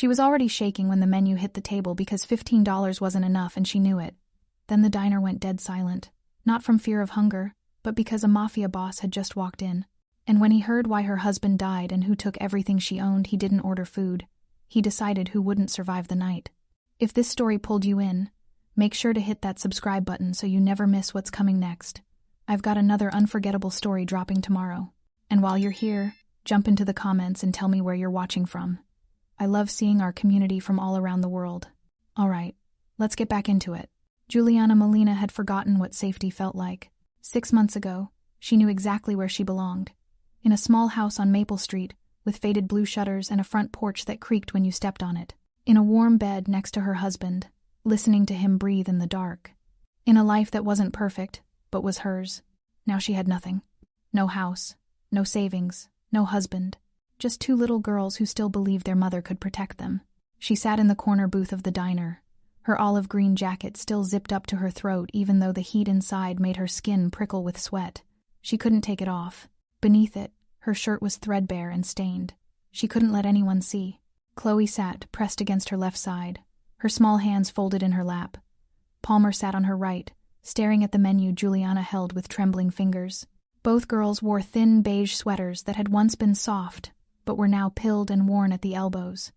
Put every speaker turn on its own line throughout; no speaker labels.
She was already shaking when the menu hit the table because $15 wasn't enough and she knew it. Then the diner went dead silent, not from fear of hunger, but because a mafia boss had just walked in. And when he heard why her husband died and who took everything she owned, he didn't order food. He decided who wouldn't survive the night. If this story pulled you in, make sure to hit that subscribe button so you never miss what's coming next. I've got another unforgettable story dropping tomorrow. And while you're here, jump into the comments and tell me where you're watching from. I love seeing our community from all around the world. Alright, let's get back into it. Juliana Molina had forgotten what safety felt like. 6 months ago, she knew exactly where she belonged. In a small house on Maple Street, with faded blue shutters and a front porch that creaked when you stepped on it. In a warm bed next to her husband, listening to him breathe in the dark. In a life that wasn't perfect, but was hers. Now she had nothing. No house, no savings, no husband. Just 2 little girls who still believed their mother could protect them. She sat in the corner booth of the diner, her olive green jacket still zipped up to her throat even though the heat inside made her skin prickle with sweat. She couldn't take it off. Beneath it, her shirt was threadbare and stained. She couldn't let anyone see. Chloe sat, pressed against her left side, her small hands folded in her lap. Palmer sat on her right, staring at the menu Juliana held with trembling fingers. Both girls wore thin beige sweaters that had once been soft, but were now pilled and worn at the elbows.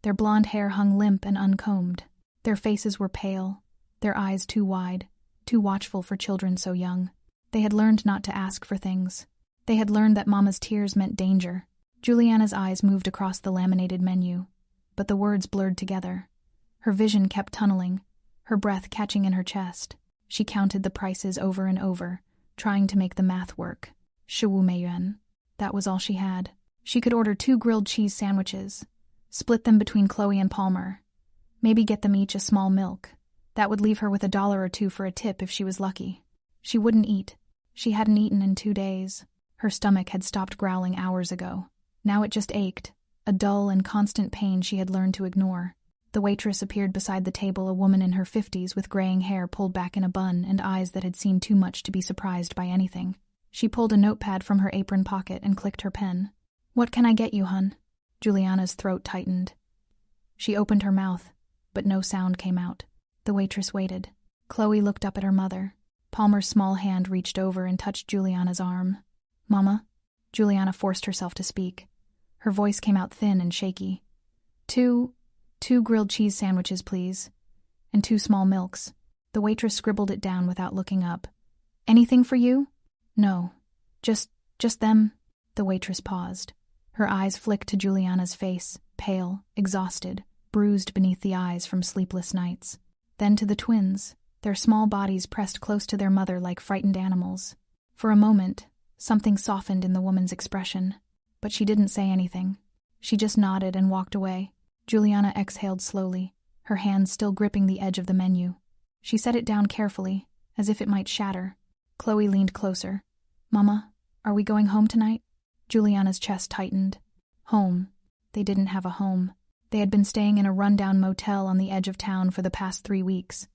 Their blonde hair hung limp and uncombed. Their faces were pale, their eyes too wide, too watchful for children so young. They had learned not to ask for things. They had learned that Mama's tears meant danger. Juliana's eyes moved across the laminated menu, but the words blurred together. Her vision kept tunneling, her breath catching in her chest. She counted the prices over and over, trying to make the math work. 15 yuan. That was all she had. She could order 2 grilled cheese sandwiches, split them between Chloe and Palmer. Maybe get them each a small milk. That would leave her with $1 or 2 for a tip if she was lucky. She wouldn't eat. She hadn't eaten in 2 days. Her stomach had stopped growling hours ago. Now it just ached, a dull and constant pain she had learned to ignore. The waitress appeared beside the table, a woman in her 50s with graying hair pulled back in a bun and eyes that had seen too much to be surprised by anything. She pulled a notepad from her apron pocket and clicked her pen. "What can I get you, hun?" Juliana's throat tightened. She opened her mouth, but no sound came out. The waitress waited. Chloe looked up at her mother. Palmer's small hand reached over and touched Juliana's arm. "Mama?" Juliana forced herself to speak. Her voice came out thin and shaky. Two grilled cheese sandwiches, please. And 2 small milks." The waitress scribbled it down without looking up. "Anything for you?" "No. Just them." The waitress paused. Her eyes flicked to Juliana's face, pale, exhausted, bruised beneath the eyes from sleepless nights. Then to the twins, their small bodies pressed close to their mother like frightened animals. For a moment, something softened in the woman's expression, but she didn't say anything. She just nodded and walked away. Juliana exhaled slowly, her hands still gripping the edge of the menu. She set it down carefully, as if it might shatter. Chloe leaned closer. "Mama, are we going home tonight?" Juliana's chest tightened. Home. They didn't have a home. They had been staying in a rundown motel on the edge of town for the past 3 weeks.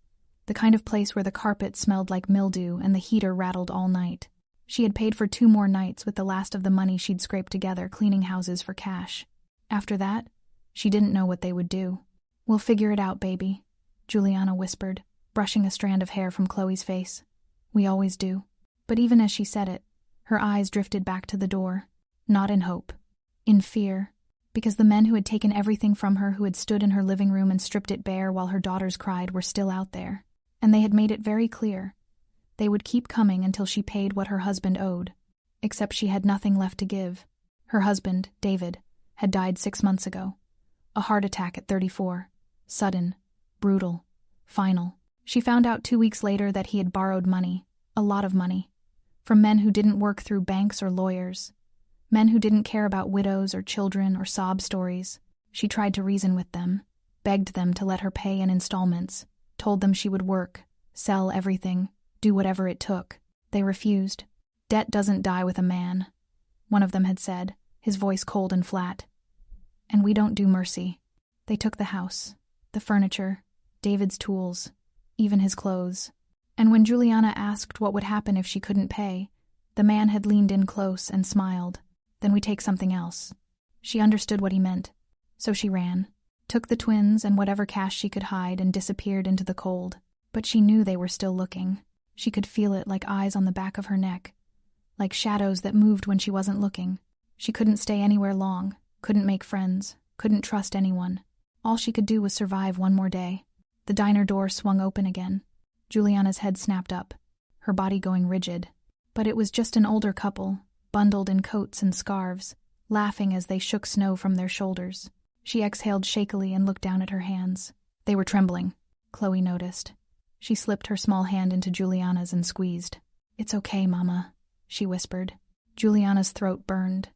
The kind of place where the carpet smelled like mildew and the heater rattled all night. She had paid for 2 more nights with the last of the money she'd scraped together cleaning houses for cash. After that, she didn't know what they would do. "We'll figure it out, baby," Juliana whispered, brushing a strand of hair from Chloe's face. "We always do." But even as she said it, her eyes drifted back to the door. Not in hope. In fear. Because the men who had taken everything from her, who had stood in her living room and stripped it bare while her daughters cried, were still out there. And they had made it very clear. They would keep coming until she paid what her husband owed. Except she had nothing left to give. Her husband, David, had died 6 months ago. A heart attack at 34. Sudden. Brutal. Final. She found out 2 weeks later that he had borrowed money. A lot of money. From men who didn't work through banks or lawyers. Men who didn't care about widows or children or sob stories. She tried to reason with them. Begged them to let her pay in installments. Told them she would work. Sell everything. Do whatever it took. They refused. "Debt doesn't die with a man," one of them had said, his voice cold and flat. "And we don't do mercy." They took the house, the furniture, David's tools, even his clothes. And when Juliana asked what would happen if she couldn't pay, the man had leaned in close and smiled. "Then we take something else." She understood what he meant. So she ran. took the twins and whatever cash she could hide and disappeared into the cold. But she knew they were still looking. She could feel it like eyes on the back of her neck, like shadows that moved when she wasn't looking. She couldn't stay anywhere long, couldn't make friends, couldn't trust anyone. All she could do was survive one more day. The diner door swung open again. Juliana's head snapped up, her body going rigid. But it was just an older couple, bundled in coats and scarves, laughing as they shook snow from their shoulders. She exhaled shakily and looked down at her hands. They were trembling, Chloe noticed. She slipped her small hand into Juliana's and squeezed. "It's okay, Mama," she whispered. Juliana's throat burned.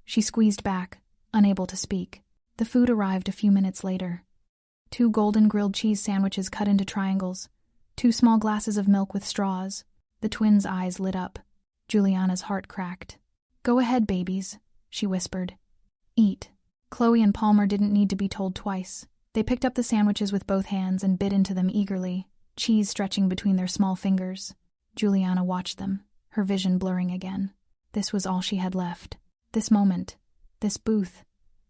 She squeezed back, unable to speak. The food arrived a few minutes later. 2 golden grilled cheese sandwiches cut into triangles, 2 small glasses of milk with straws. The twins' eyes lit up. Juliana's heart cracked. "Go ahead, babies," she whispered. "Eat." Chloe and Palmer didn't need to be told twice. They picked up the sandwiches with both hands and bit into them eagerly, cheese stretching between their small fingers. Juliana watched them, her vision blurring again. This was all she had left. This moment, this booth,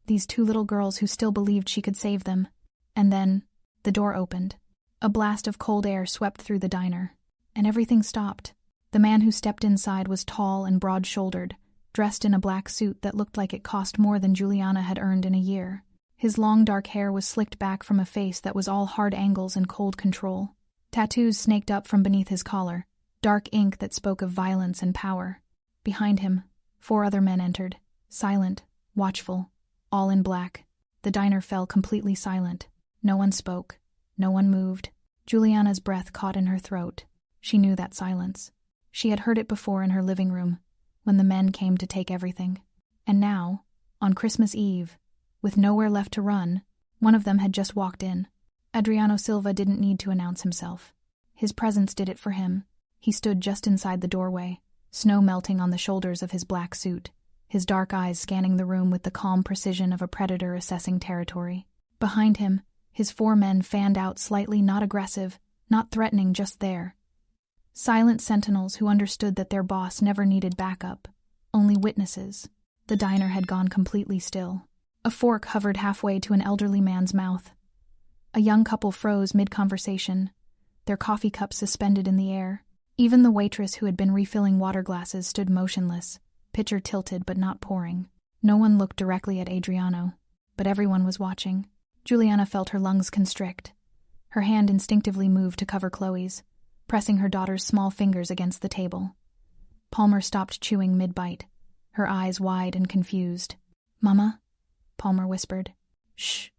these 2 little girls who still believed she could save them. And then, the door opened. A blast of cold air swept through the diner, and everything stopped. The man who stepped inside was tall and broad-shouldered, dressed in a black suit that looked like it cost more than Juliana had earned in a year. His long dark hair was slicked back from a face that was all hard angles and cold control. Tattoos snaked up from beneath his collar, dark ink that spoke of violence and power. Behind him, 4 other men entered, silent, watchful, all in black. The diner fell completely silent. No one spoke. No one moved. Juliana's breath caught in her throat. She knew that silence. She had heard it before in her living room, when the men came to take everything. And now, on Christmas Eve, with nowhere left to run, one of them had just walked in. Adriano Silva didn't need to announce himself. His presence did it for him. He stood just inside the doorway, snow melting on the shoulders of his black suit, his dark eyes scanning the room with the calm precision of a predator assessing territory. Behind him, his 4 men fanned out slightly, not aggressive, not threatening, just there. Silent sentinels who understood that their boss never needed backup, only witnesses. The diner had gone completely still. A fork hovered halfway to an elderly man's mouth. A young couple froze mid-conversation, their coffee cups suspended in the air. Even the waitress who had been refilling water glasses stood motionless, pitcher tilted but not pouring. No one looked directly at Adriano, but everyone was watching. Juliana felt her lungs constrict. Her hand instinctively moved to cover Chloe's, pressing her daughter's small fingers against the table. Palmer stopped chewing mid-bite, her eyes wide and confused. "Mama?" Palmer whispered. "Shh."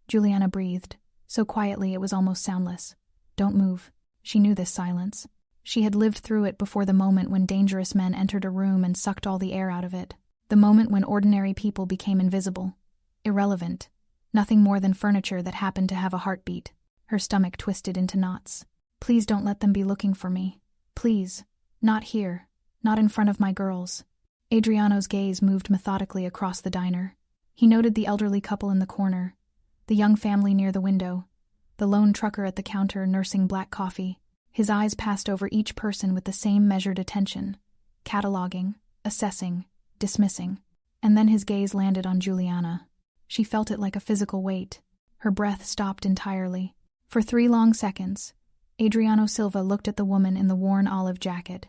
Juliana breathed, so quietly it was almost soundless. "Don't move." She knew this silence. She had lived through it before, the moment when dangerous men entered a room and sucked all the air out of it. The moment when ordinary people became invisible, irrelevant, nothing more than furniture that happened to have a heartbeat. Her stomach twisted into knots. "Please don't let them be looking for me. Please. Not here. Not in front of my girls." Adriano's gaze moved methodically across the diner. He noted the elderly couple in the corner, the young family near the window, the lone trucker at the counter nursing black coffee. His eyes passed over each person with the same measured attention, cataloging, assessing, dismissing. And then his gaze landed on Juliana. She felt it like a physical weight. Her breath stopped entirely. For 3 long seconds, Adriano Silva looked at the woman in the worn olive jacket,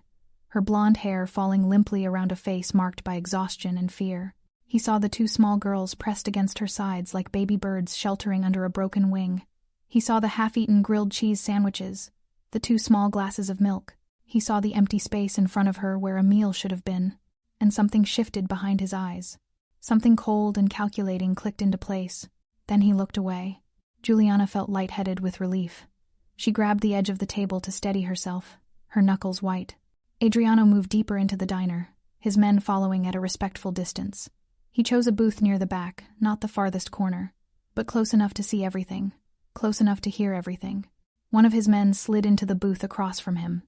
her blonde hair falling limply around a face marked by exhaustion and fear. He saw the 2 small girls pressed against her sides like baby birds sheltering under a broken wing. He saw the half-eaten grilled cheese sandwiches, the 2 small glasses of milk. He saw the empty space in front of her where a meal should have been, and something shifted behind his eyes. Something cold and calculating clicked into place. Then he looked away. Juliana felt lightheaded with relief. She grabbed the edge of the table to steady herself, her knuckles white. Adriano moved deeper into the diner, his men following at a respectful distance. He chose a booth near the back, not the farthest corner, but close enough to see everything, close enough to hear everything. One of his men slid into the booth across from him.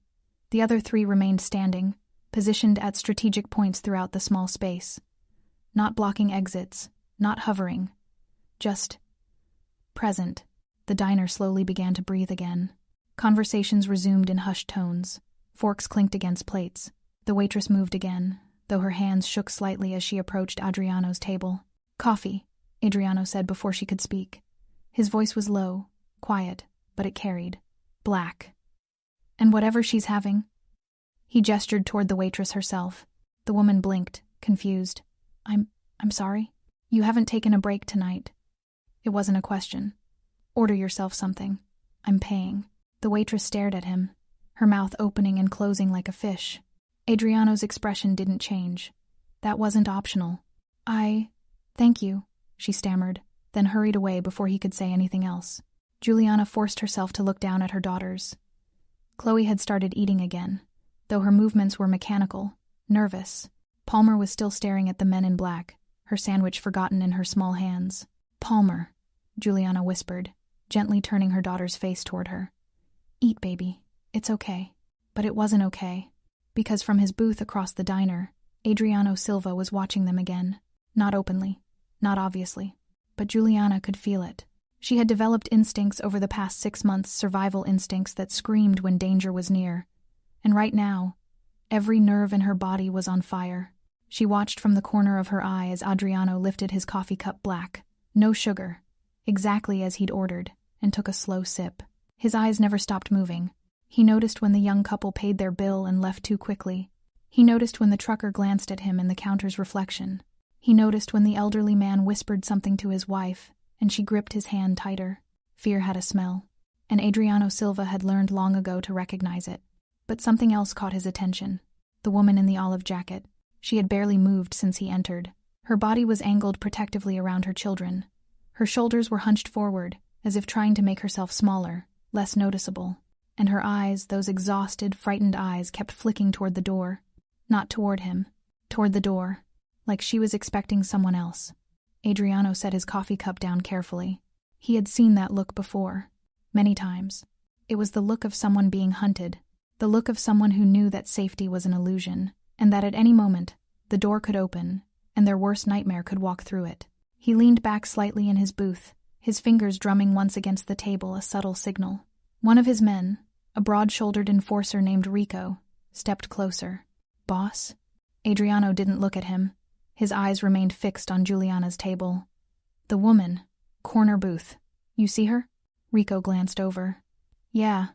The other 3 remained standing, positioned at strategic points throughout the small space. Not blocking exits, not hovering, just present. The diner slowly began to breathe again. Conversations resumed in hushed tones. Forks clinked against plates. The waitress moved again, though her hands shook slightly as she approached Adriano's table. "Coffee," Adriano said before she could speak. His voice was low, quiet, but it carried. Black. And whatever she's having. He gestured toward the waitress herself. The woman blinked, confused. I'm sorry? You haven't taken a break tonight. It wasn't a question. Order yourself something. I'm paying. The waitress stared at him, her mouth opening and closing like a fish. Adriano's expression didn't change. That wasn't optional. Thank you, she stammered, then hurried away before he could say anything else. Juliana forced herself to look down at her daughters. Chloe had started eating again, though her movements were mechanical, nervous. Palmer was still staring at the men in black, her sandwich forgotten in her small hands. Palmer, Juliana whispered, gently turning her daughter's face toward her. Eat, baby. It's okay. But it wasn't okay, because from his booth across the diner, Adriano Silva was watching them again. Not openly, not obviously, but Juliana could feel it. She had developed instincts over the past 6 months, survival instincts that screamed when danger was near. And right now, every nerve in her body was on fire. She watched from the corner of her eye as Adriano lifted his coffee cup black, no sugar, exactly as he'd ordered, and took a slow sip. His eyes never stopped moving. He noticed when the young couple paid their bill and left too quickly. He noticed when the trucker glanced at him in the counter's reflection. He noticed when the elderly man whispered something to his wife, and she gripped his hand tighter. Fear had a smell, and Adriano Silva had learned long ago to recognize it. But something else caught his attention. The woman in the olive jacket. She had barely moved since he entered. Her body was angled protectively around her children. Her shoulders were hunched forward, as if trying to make herself smaller, less noticeable. And her eyes, those exhausted, frightened eyes, kept flicking toward the door. Not toward him. Toward the door. Like she was expecting someone else. Adriano set his coffee cup down carefully. He had seen that look before. Many times. It was the look of someone being hunted. The look of someone who knew that safety was an illusion, and that at any moment, the door could open, and their worst nightmare could walk through it. He leaned back slightly in his booth, his fingers drumming once against the table, a subtle signal. One of his men, a broad-shouldered enforcer named Rico, stepped closer. Boss? Adriano didn't look at him. His eyes remained fixed on Juliana's table. The woman, corner booth. You see her? Rico glanced over. Yeah,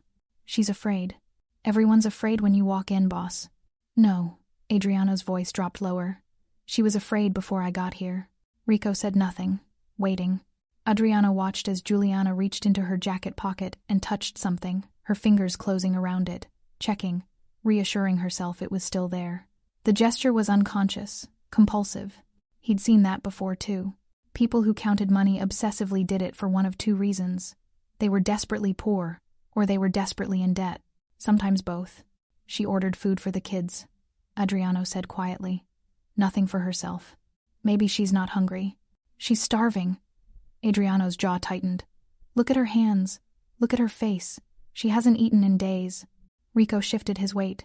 she's afraid. Everyone's afraid when you walk in, boss. No, Adriano's voice dropped lower. She was afraid before I got here. Rico said nothing, waiting. Adriano watched as Juliana reached into her jacket pocket and touched something, her fingers closing around it, checking, reassuring herself it was still there. The gesture was unconscious, compulsive. He'd seen that before, too. People who counted money obsessively did it for one of two reasons. They were desperately poor, or they were desperately in debt. Sometimes both. She ordered food for the kids, Adriano said quietly. Nothing for herself. Maybe she's not hungry. She's starving. Adriano's jaw tightened. Look at her hands. Look at her face. She hasn't eaten in days. Rico shifted his weight.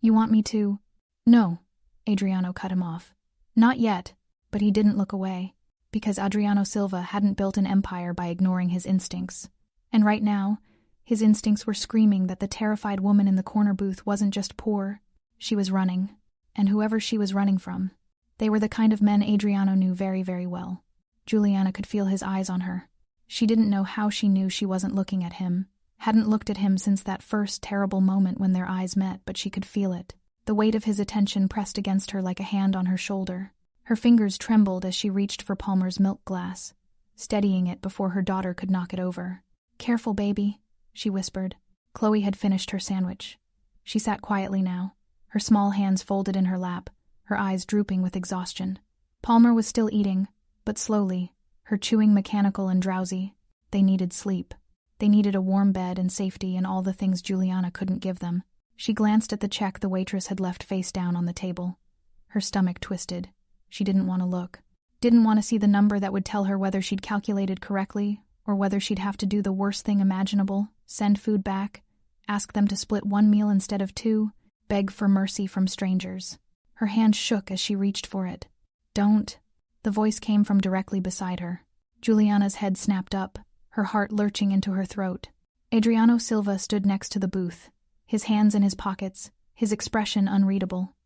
You want me to? No, Adriano cut him off. Not yet, but he didn't look away, because Adriano Silva hadn't built an empire by ignoring his instincts. And right now, his instincts were screaming that the terrified woman in the corner booth wasn't just poor, she was running, and whoever she was running from. They were the kind of men Adriano knew very, very well. Juliana could feel his eyes on her. She didn't know how she knew she wasn't looking at him, hadn't looked at him since that first terrible moment when their eyes met, but she could feel it. The weight of his attention pressed against her like a hand on her shoulder. Her fingers trembled as she reached for Palmer's milk glass, steadying it before her daughter could knock it over. Careful, baby, she whispered. Chloe had finished her sandwich. She sat quietly now, her small hands folded in her lap, her eyes drooping with exhaustion. Palmer was still eating, but slowly, her chewing mechanical and drowsy. They needed sleep. They needed a warm bed and safety and all the things Juliana couldn't give them. She glanced at the check the waitress had left face down on the table. Her stomach twisted. She didn't want to look. Didn't want to see the number that would tell her whether she'd calculated correctly, or whether she'd have to do the worst thing imaginable, send food back, ask them to split one meal instead of two, beg for mercy from strangers. Her hand shook as she reached for it. Don't. The voice came from directly beside her. Juliana's head snapped up, her heart lurching into her throat. Adriano Silva stood next to the booth, his hands in his pockets, his expression unreadable.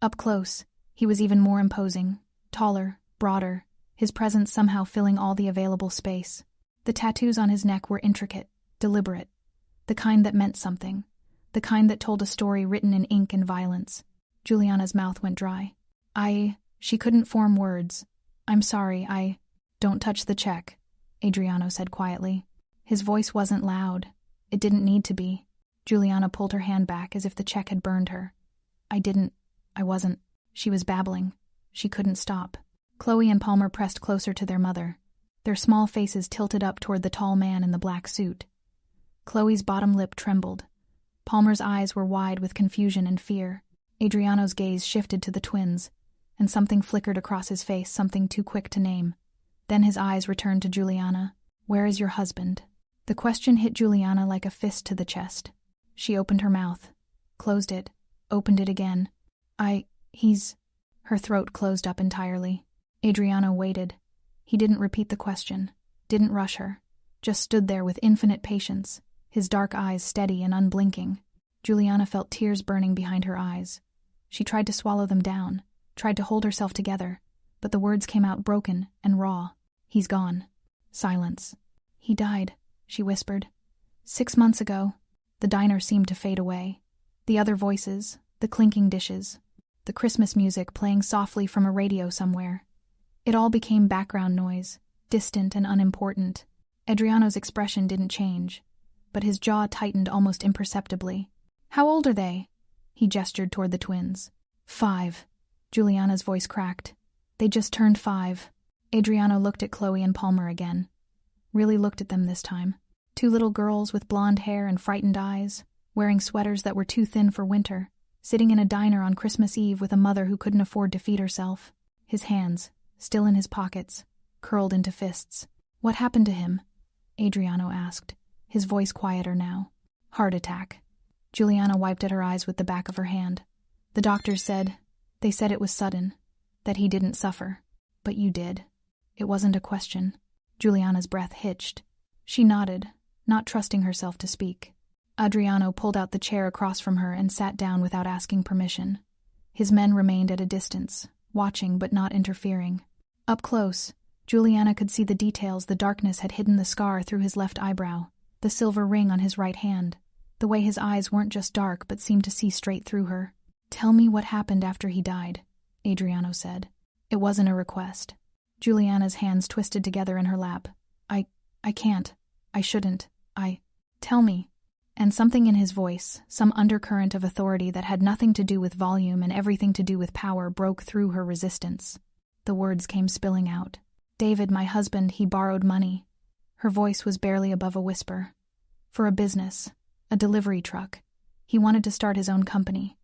Up close, he was even more imposing, taller, broader, his presence somehow filling all the available space. The tattoos on his neck were intricate, deliberate, the kind that meant something, the kind that told a story written in ink and violence. Juliana's mouth went dry. She couldn't form words. I'm sorry, Don't touch the check, Adriano said quietly. His voice wasn't loud. It didn't need to be. Juliana pulled her hand back as if the check had burned her. I wasn't. She was babbling. She couldn't stop. Chloe and Palmer pressed closer to their mother, their small faces tilted up toward the tall man in the black suit. Chloe's bottom lip trembled. Palmer's eyes were wide with confusion and fear. Adriano's gaze shifted to the twins, and something flickered across his face, something too quick to name. Then his eyes returned to Juliana. Where is your husband? The question hit Juliana like a fist to the chest. She opened her mouth, closed it, opened it again. Her throat closed up entirely. Adriano waited. He didn't repeat the question, didn't rush her, just stood there with infinite patience, his dark eyes steady and unblinking. Juliana felt tears burning behind her eyes. She tried to swallow them down, tried to hold herself together, but the words came out broken and raw. He's gone. Silence. He died, she whispered. 6 months ago. The diner seemed to fade away. The other voices, the clinking dishes, the Christmas music playing softly from a radio somewhere. It all became background noise, distant and unimportant. Adriano's expression didn't change, but his jaw tightened almost imperceptibly. How old are they? He gestured toward the twins. 5. Juliana's voice cracked. They just turned 5. Adriano looked at Chloe and Palmer again. Really looked at them this time. 2 little girls with blonde hair and frightened eyes, wearing sweaters that were too thin for winter, sitting in a diner on Christmas Eve with a mother who couldn't afford to feed herself. His hands, still in his pockets, curled into fists. What happened to him? Adriano asked, his voice quieter now. Heart attack. Juliana wiped at her eyes with the back of her hand. The doctors said, they said it was sudden, that he didn't suffer. But you did. It wasn't a question. Juliana's breath hitched. She nodded, not trusting herself to speak. Adriano pulled out the chair across from her and sat down without asking permission. His men remained at a distance, watching but not interfering. Up close, Juliana could see the details. The darkness had hidden the scar through his left eyebrow, the silver ring on his right hand, the way his eyes weren't just dark but seemed to see straight through her. Tell me what happened after he died, Adriano said. It wasn't a request. Juliana's hands twisted together in her lap. I can't. I shouldn't. Tell me. And something in his voice, some undercurrent of authority that had nothing to do with volume and everything to do with power, broke through her resistance. The words came spilling out. David, my husband, he borrowed money. Her voice was barely above a whisper. For a business, a delivery truck. He wanted to start his own company.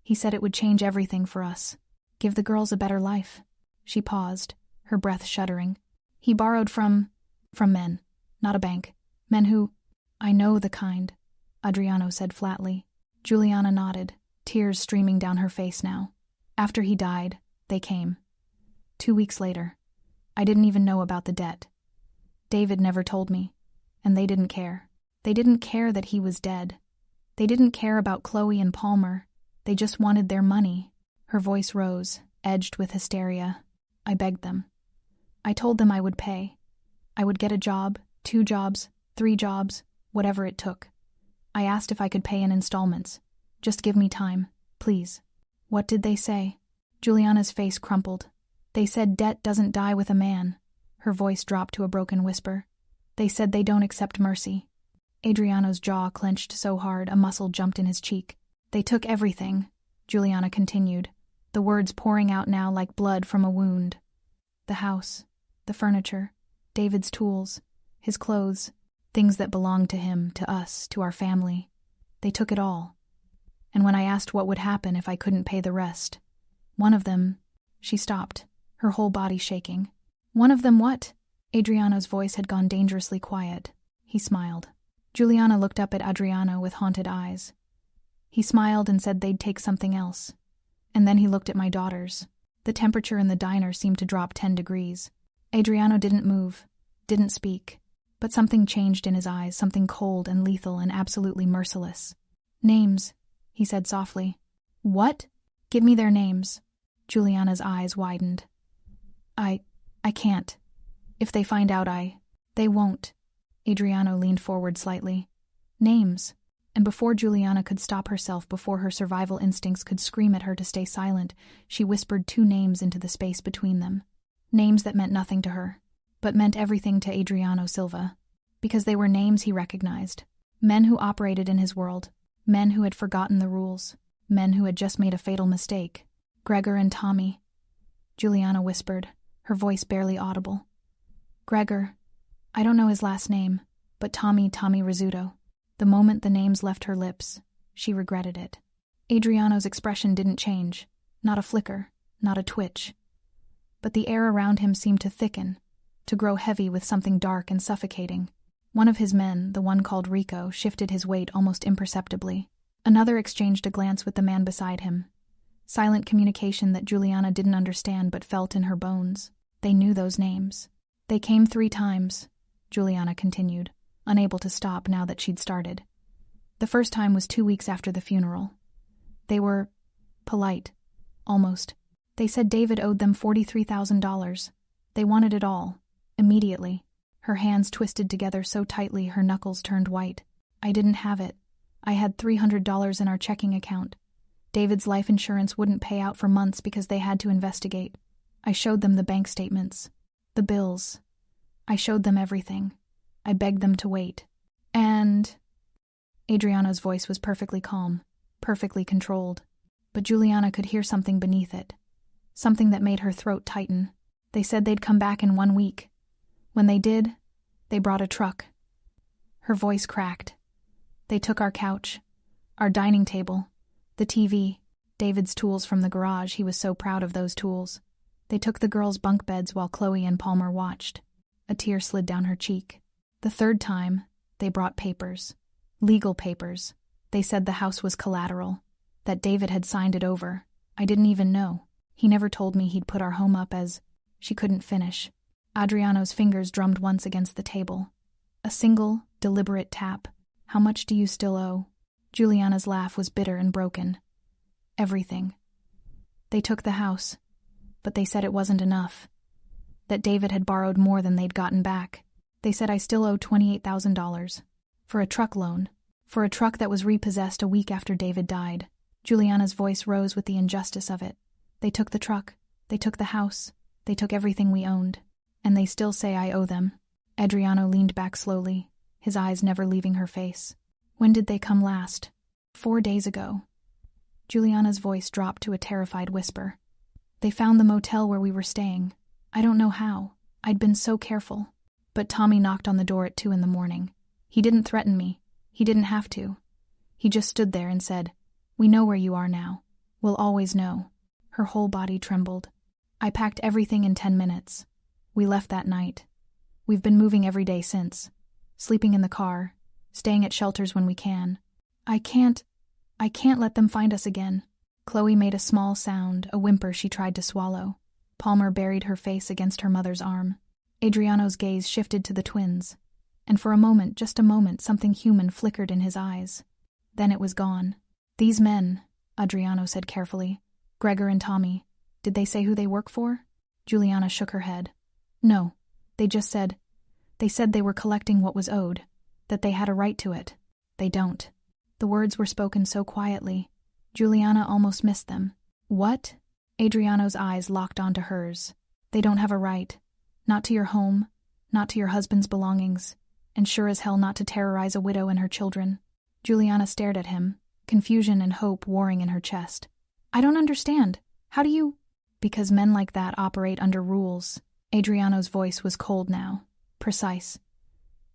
He said it would change everything for us. Give the girls a better life. She paused, her breath shuddering. He borrowed from men, not a bank. Men who... I know the kind, Adriano said flatly. Juliana nodded, tears streaming down her face now. After he died, they came. 2 weeks later. I didn't even know about the debt. David never told me, and they didn't care. They didn't care that he was dead. They didn't care about Chloe and Palmer. They just wanted their money. Her voice rose, edged with hysteria. I begged them. I told them I would pay. I would get a job, 2 jobs, 3 jobs, whatever it took. I asked if I could pay in installments. Just give me time, please. What did they say? Juliana's face crumpled. They said debt doesn't die with a man. Her voice dropped to a broken whisper. They said they don't accept mercy. Adriano's jaw clenched so hard a muscle jumped in his cheek. They took everything, Juliana continued, the words pouring out now like blood from a wound. The house, the furniture, David's tools, his clothes, things that belonged to him, to us, to our family. They took it all. And when I asked what would happen if I couldn't pay the rest, one of them... She stopped, her whole body shaking. One of them what? Adriano's voice had gone dangerously quiet. He smiled. Juliana looked up at Adriano with haunted eyes. He smiled and said they'd take something else. And then he looked at my daughters. The temperature in the diner seemed to drop 10 degrees. Adriano didn't move, didn't speak. But something changed in his eyes, something cold and lethal and absolutely merciless. Names, he said softly. What? Give me their names. Juliana's eyes widened. I can't. If they find out, they won't. Adriano leaned forward slightly. Names. And before Juliana could stop herself, before her survival instincts could scream at her to stay silent, she whispered 2 names into the space between them. Names that meant nothing to her, but meant everything to Adriano Silva. Because they were names he recognized. Men who operated in his world. Men who had forgotten the rules. Men who had just made a fatal mistake. Gregor and Tommy. Juliana whispered, her voice barely audible. Gregor. I don't know his last name, but Tommy Rizzuto. The moment the names left her lips, she regretted it. Adriano's expression didn't change. Not a flicker, not a twitch. But the air around him seemed to thicken, to grow heavy with something dark and suffocating. One of his men, the one called Rico, shifted his weight almost imperceptibly. Another exchanged a glance with the man beside him. Silent communication that Juliana didn't understand but felt in her bones. They knew those names. They came 3 times, Juliana continued, unable to stop now that she'd started. The first time was 2 weeks after the funeral. They were polite, almost. They said David owed them $43,000. They wanted it all, immediately. Her hands twisted together so tightly her knuckles turned white. I didn't have it. I had $300 in our checking account. David's life insurance wouldn't pay out for months because they had to investigate. I showed them the bank statements, the bills. I showed them everything. I begged them to wait. And Adriano's voice was perfectly calm, perfectly controlled. But Juliana could hear something beneath it. Something that made her throat tighten. They said they'd come back in 1 week. When they did, they brought a truck. Her voice cracked. They took our couch, our dining table, the TV, David's tools from the garage. He was so proud of those tools. They took the girls' bunk beds while Chloe and Palmer watched. A tear slid down her cheek. The 3rd time, they brought papers. Legal papers. They said the house was collateral, that David had signed it over. I didn't even know. He never told me he'd put our home up as... She couldn't finish. Adriano's fingers drummed once against the table. A single, deliberate tap. How much do you still owe? Juliana's laugh was bitter and broken. Everything. They took the house, but they said it wasn't enough. That David had borrowed more than they'd gotten back. They said I still owed $28,000. For a truck loan. For a truck that was repossessed a week after David died. Juliana's voice rose with the injustice of it. They took the truck. They took the house. They took everything we owned. And they still say I owe them. Adriano leaned back slowly, his eyes never leaving her face. When did they come last? 4 days ago. Juliana's voice dropped to a terrified whisper. They found the motel where we were staying. I don't know how. I'd been so careful. But Tommy knocked on the door at 2 a.m. He didn't threaten me. He didn't have to. He just stood there and said, "We know where you are now. We'll always know." Her whole body trembled. I packed everything in 10 minutes. We left that night. We've been moving every day since. Sleeping in the car, staying at shelters when we can. I can't let them find us again. Chloe made a small sound, a whimper she tried to swallow. Palmer buried her face against her mother's arm. Adriano's gaze shifted to the twins, and for a moment, just a moment, something human flickered in his eyes. Then it was gone. These men, Adriano said carefully, Gregor and Tommy, did they say who they work for? Juliana shook her head. No, they just said, they were collecting what was owed, that they had a right to it. They don't. The words were spoken so quietly, Juliana almost missed them. What? Adriano's eyes locked onto hers. They don't have a right. Not to your home, not to your husband's belongings, and sure as hell not to terrorize a widow and her children. Juliana stared at him, confusion and hope warring in her chest. I don't understand. How do you... Because men like that operate under rules. Adriano's voice was cold now, precise.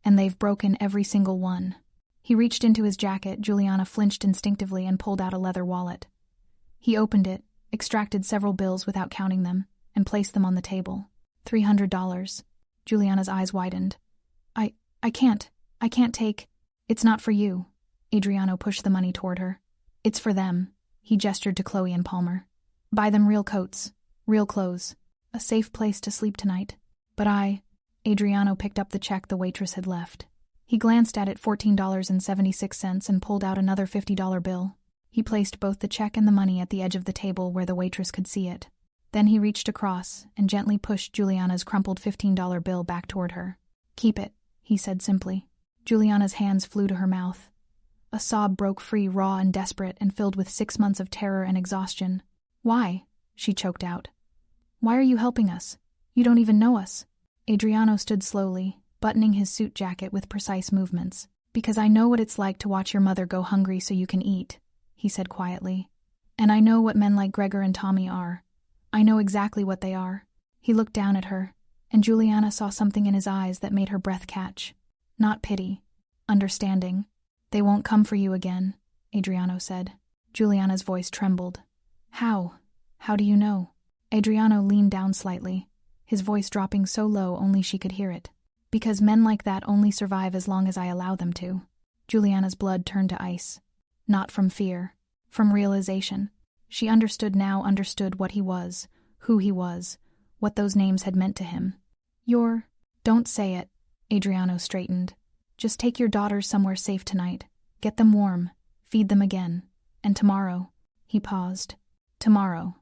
And they've broken every single one. He reached into his jacket. Juliana flinched instinctively and pulled out a leather wallet. He opened it, extracted several bills without counting them, and placed them on the table. $300. Juliana's eyes widened. I can't take... It's not for you. Adriano pushed the money toward her. It's for them. He gestured to Chloe and Palmer. Buy them real coats, real clothes, a safe place to sleep tonight. But Adriano picked up the check the waitress had left. He glanced at it, $14.76, and pulled out another $50 bill. He placed both the check and the money at the edge of the table where the waitress could see it. Then he reached across and gently pushed Juliana's crumpled $15 bill back toward her. Keep it, he said simply. Juliana's hands flew to her mouth. A sob broke free, raw and desperate, and filled with 6 months of terror and exhaustion. Why? She choked out. Why are you helping us? You don't even know us. Adriano stood slowly, buttoning his suit jacket with precise movements. Because I know what it's like to watch your mother go hungry so you can eat, he said quietly. And I know what men like Gregor and Tommy are. I know exactly what they are. He looked down at her, and Juliana saw something in his eyes that made her breath catch. Not pity. Understanding. They won't come for you again, Adriano said. Juliana's voice trembled. How? How do you know? Adriano leaned down slightly, his voice dropping so low only she could hear it. Because men like that only survive as long as I allow them to. Juliana's blood turned to ice. Not from fear, from realization. She understood what he was, who he was, what those names had meant to him. Don't say it, Adriano straightened. Just take your daughters somewhere safe tonight. Get them warm, feed them again. And tomorrow, he paused. Tomorrow,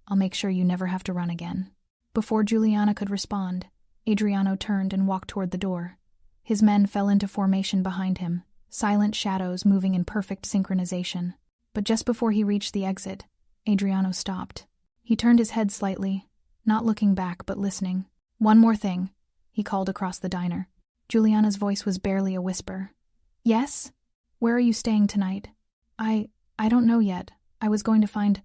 I'll make sure you never have to run again. Before Juliana could respond, Adriano turned and walked toward the door. His men fell into formation behind him, silent shadows moving in perfect synchronization. But just before he reached the exit, Adriano stopped. He turned his head slightly, not looking back but listening. One more thing, he called across the diner. Juliana's voice was barely a whisper. Yes? Where are you staying tonight? I don't know yet. I was going to find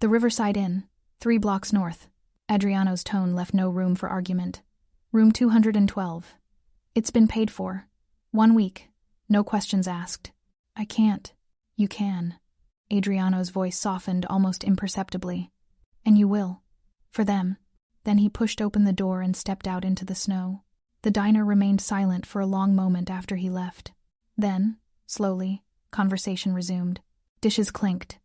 the Riverside Inn, 3 blocks north. Adriano's tone left no room for argument. Room 212. It's been paid for. 1 week. No questions asked. I can't. You can. Adriano's voice softened almost imperceptibly. And you will. For them. Then he pushed open the door and stepped out into the snow. The diner remained silent for a long moment after he left. Then, slowly, conversation resumed. Dishes clinked.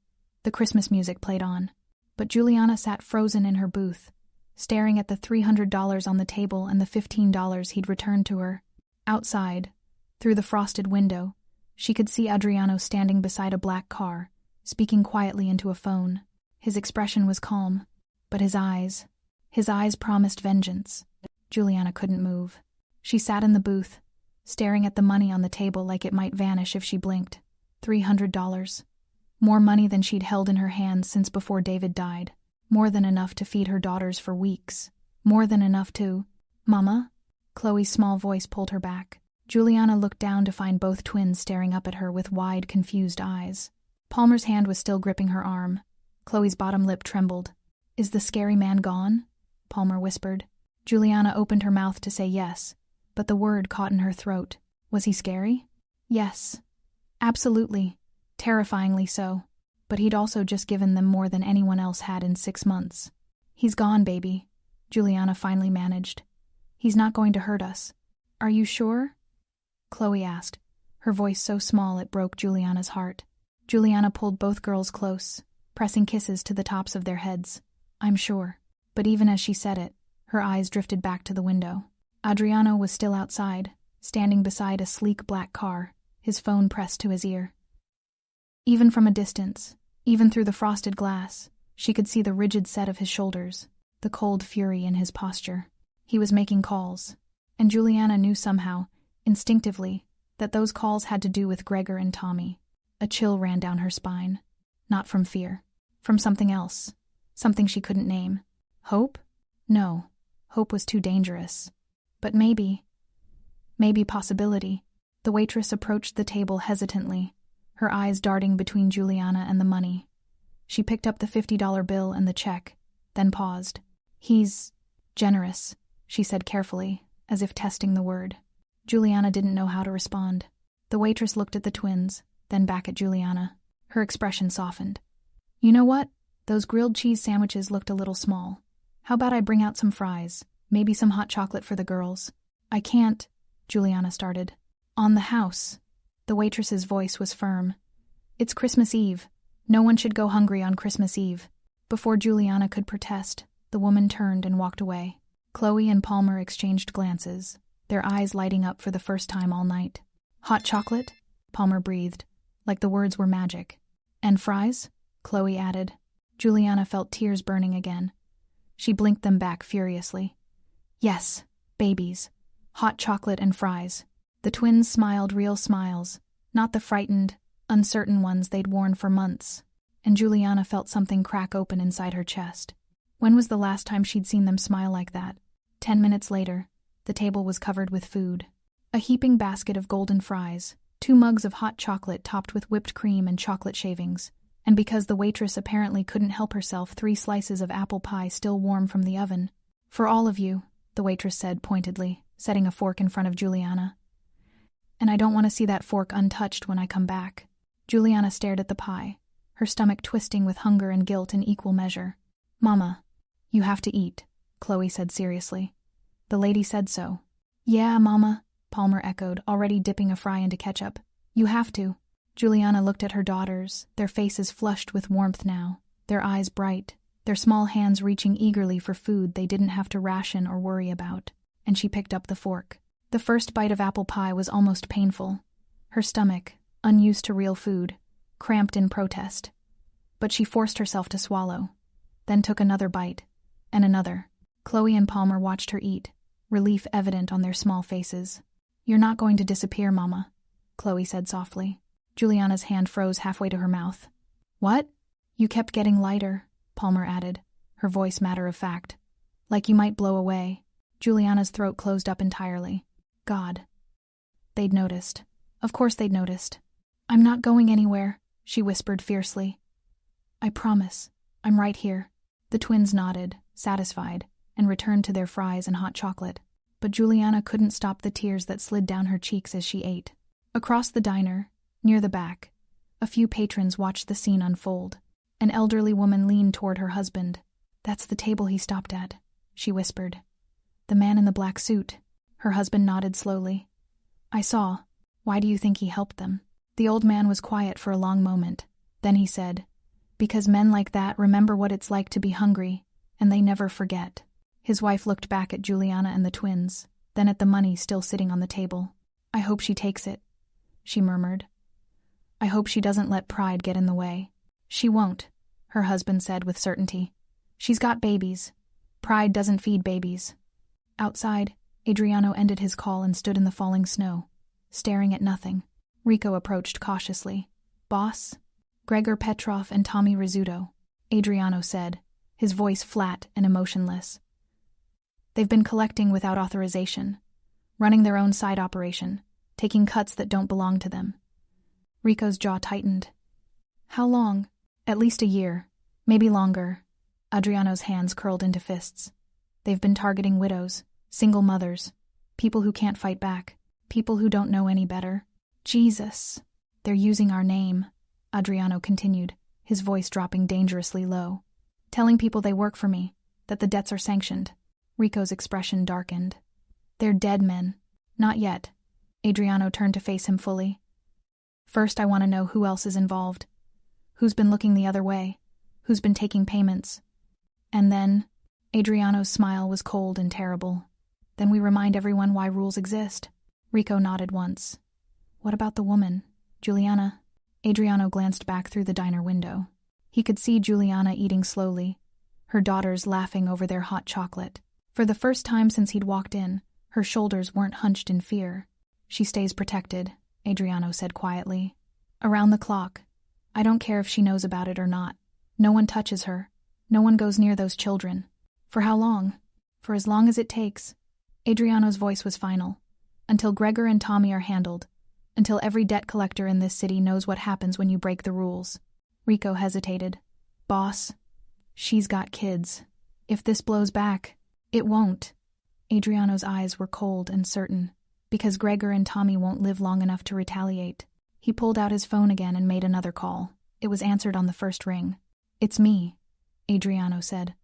The Christmas music played on. But Juliana sat frozen in her booth, staring at the $300 on the table and the $15 he'd returned to her. Outside, through the frosted window, she could see Adriano standing beside a black car, speaking quietly into a phone. His expression was calm, but his eyes promised vengeance. Juliana couldn't move. She sat in the booth, staring at the money on the table like it might vanish if she blinked. $300. More money than she'd held in her hands since before David died. More than enough to feed her daughters for weeks. More than enough to... Mama? Chloe's small voice pulled her back. Juliana looked down to find both twins staring up at her with wide, confused eyes. Palmer's hand was still gripping her arm. Chloe's bottom lip trembled. Is the scary man gone? Palmer whispered. Juliana opened her mouth to say yes, but the word caught in her throat. Was he scary? Yes. Absolutely. Terrifyingly so. But he'd also just given them more than anyone else had in 6 months. He's gone, baby, Juliana finally managed. He's not going to hurt us. Are you sure? Chloe asked, her voice so small it broke Juliana's heart. Juliana pulled both girls close, pressing kisses to the tops of their heads. I'm sure. But even as she said it, her eyes drifted back to the window. Adriano was still outside, standing beside a sleek black car, his phone pressed to his ear. Even from a distance, even through the frosted glass, she could see the rigid set of his shoulders, the cold fury in his posture. He was making calls, and Juliana knew somehow, instinctively, that those calls had to do with Gregor and Tommy. A chill ran down her spine. Not from fear. From something else. Something she couldn't name. Hope? No. Hope was too dangerous. But maybe possibility. The waitress approached the table hesitantly, her eyes darting between Juliana and the money. She picked up the $50 bill and the check, then paused. He's generous, she said carefully, as if testing the word. Juliana didn't know how to respond. The waitress looked at the twins, then back at Juliana. Her expression softened. You know what? Those grilled cheese sandwiches looked a little small. How about I bring out some fries? Maybe some hot chocolate for the girls? I can't, Juliana started. On the house. The waitress's voice was firm. It's Christmas Eve. No one should go hungry on Christmas Eve. Before Juliana could protest, the woman turned and walked away. Chloe and Palmer exchanged glances, their eyes lighting up for the first time all night. Hot chocolate? Palmer breathed, like the words were magic. And fries? Chloe added. Juliana felt tears burning again. She blinked them back furiously. Yes, babies. hot chocolate and fries. The twins smiled real smiles, not the frightened, uncertain ones they'd worn for months, and Juliana felt something crack open inside her chest. When was the last time she'd seen them smile like that? 10 minutes later, the table was covered with food. A heaping basket of golden fries, 2 mugs of hot chocolate topped with whipped cream and chocolate shavings, and because the waitress apparently couldn't help herself, 3 slices of apple pie still warm from the oven. "For all of you," the waitress said pointedly, setting a fork in front of Juliana. "And I don't want to see that fork untouched when I come back." Juliana stared at the pie, her stomach twisting with hunger and guilt in equal measure. "Mama, you have to eat," Chloe said seriously. "The lady said so." "Yeah, Mama," Palmer echoed, already dipping a fry into ketchup. "You have to." Juliana looked at her daughters, their faces flushed with warmth now, their eyes bright, their small hands reaching eagerly for food they didn't have to ration or worry about, and she picked up the fork. The first bite of apple pie was almost painful. Her stomach, unused to real food, cramped in protest. But she forced herself to swallow, then took another bite, and another. Chloe and Palmer watched her eat, relief evident on their small faces. "You're not going to disappear, Mama," Chloe said softly. Juliana's hand froze halfway to her mouth. "What?" "You kept getting lighter," Palmer added, her voice matter-of-fact. "Like you might blow away." Juliana's throat closed up entirely. God. They'd noticed. Of course they'd noticed. "I'm not going anywhere," she whispered fiercely. "I promise. I'm right here." The twins nodded, satisfied, and returned to their fries and hot chocolate. But Juliana couldn't stop the tears that slid down her cheeks as she ate. Across the diner, near the back, a few patrons watched the scene unfold. An elderly woman leaned toward her husband. "That's the table he stopped at," she whispered. "The man in the black suit." Her husband nodded slowly. "I saw. Why do you think he helped them?" The old man was quiet for a long moment. Then he said, "Because men like that remember what it's like to be hungry, and they never forget." His wife looked back at Juliana and the twins, then at the money still sitting on the table. "I hope she takes it," she murmured. "I hope she doesn't let pride get in the way." "She won't," her husband said with certainty. "She's got babies. Pride doesn't feed babies." Outside, Adriano ended his call and stood in the falling snow, staring at nothing. Rico approached cautiously. "Boss?" "Gregor Petrov and Tommy Rizzuto," Adriano said, his voice flat and emotionless. "They've been collecting without authorization, running their own side operation, taking cuts that don't belong to them." Rico's jaw tightened. "How long?" "At least a year, maybe longer." Adriano's hands curled into fists. "They've been targeting widows, single mothers, people who can't fight back, people who don't know any better." "Jesus. They're using our name," Adriano continued, his voice dropping dangerously low. "Telling people they work for me, that the debts are sanctioned." Rico's expression darkened. "They're dead men." "Not yet." Adriano turned to face him fully. "First, I want to know who else is involved. Who's been looking the other way? Who's been taking payments? And then," Adriano's smile was cold and terrible, "then we remind everyone why rules exist." Rico nodded once. "What about the woman, Juliana?" Adriano glanced back through the diner window. He could see Juliana eating slowly, her daughters laughing over their hot chocolate. For the first time since he'd walked in, her shoulders weren't hunched in fear. "She stays protected," Adriano said quietly. "Around the clock. I don't care if she knows about it or not. No one touches her. No one goes near those children." "For how long?" "For as long as it takes." Adriano's voice was final. "Until Gregor and Tommy are handled. Until every debt collector in this city knows what happens when you break the rules." Rico hesitated. "Boss, she's got kids. If this blows back..." "It won't." Adriano's eyes were cold and certain. "Because Gregor and Tommy won't live long enough to retaliate." He pulled out his phone again and made another call. It was answered on the first ring. "It's me," Adriano said.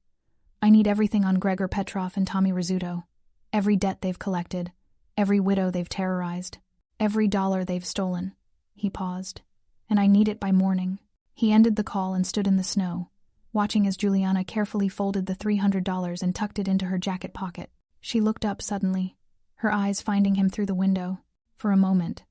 "I need everything on Gregor Petrov and Tommy Rizzuto. Every debt they've collected, every widow they've terrorized, every dollar they've stolen." He paused. "And I need it by morning." He ended the call and stood in the snow, watching as Juliana carefully folded the $300 and tucked it into her jacket pocket. She looked up suddenly, her eyes finding him through the window. For a moment,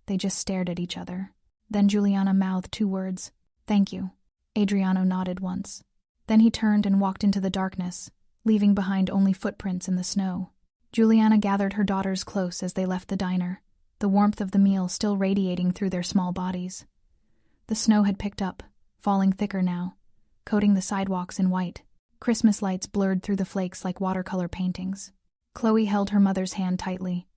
they just stared at each other. Then Juliana mouthed 2 words. "Thank you." Adriano nodded once. Then he turned and walked into the darkness, leaving behind only footprints in the snow. Juliana gathered her daughters close as they left the diner, the warmth of the meal still radiating through their small bodies. The snow had picked up, falling thicker now, coating the sidewalks in white. Christmas lights blurred through the flakes like watercolor paintings. Chloe held her mother's hand tightly.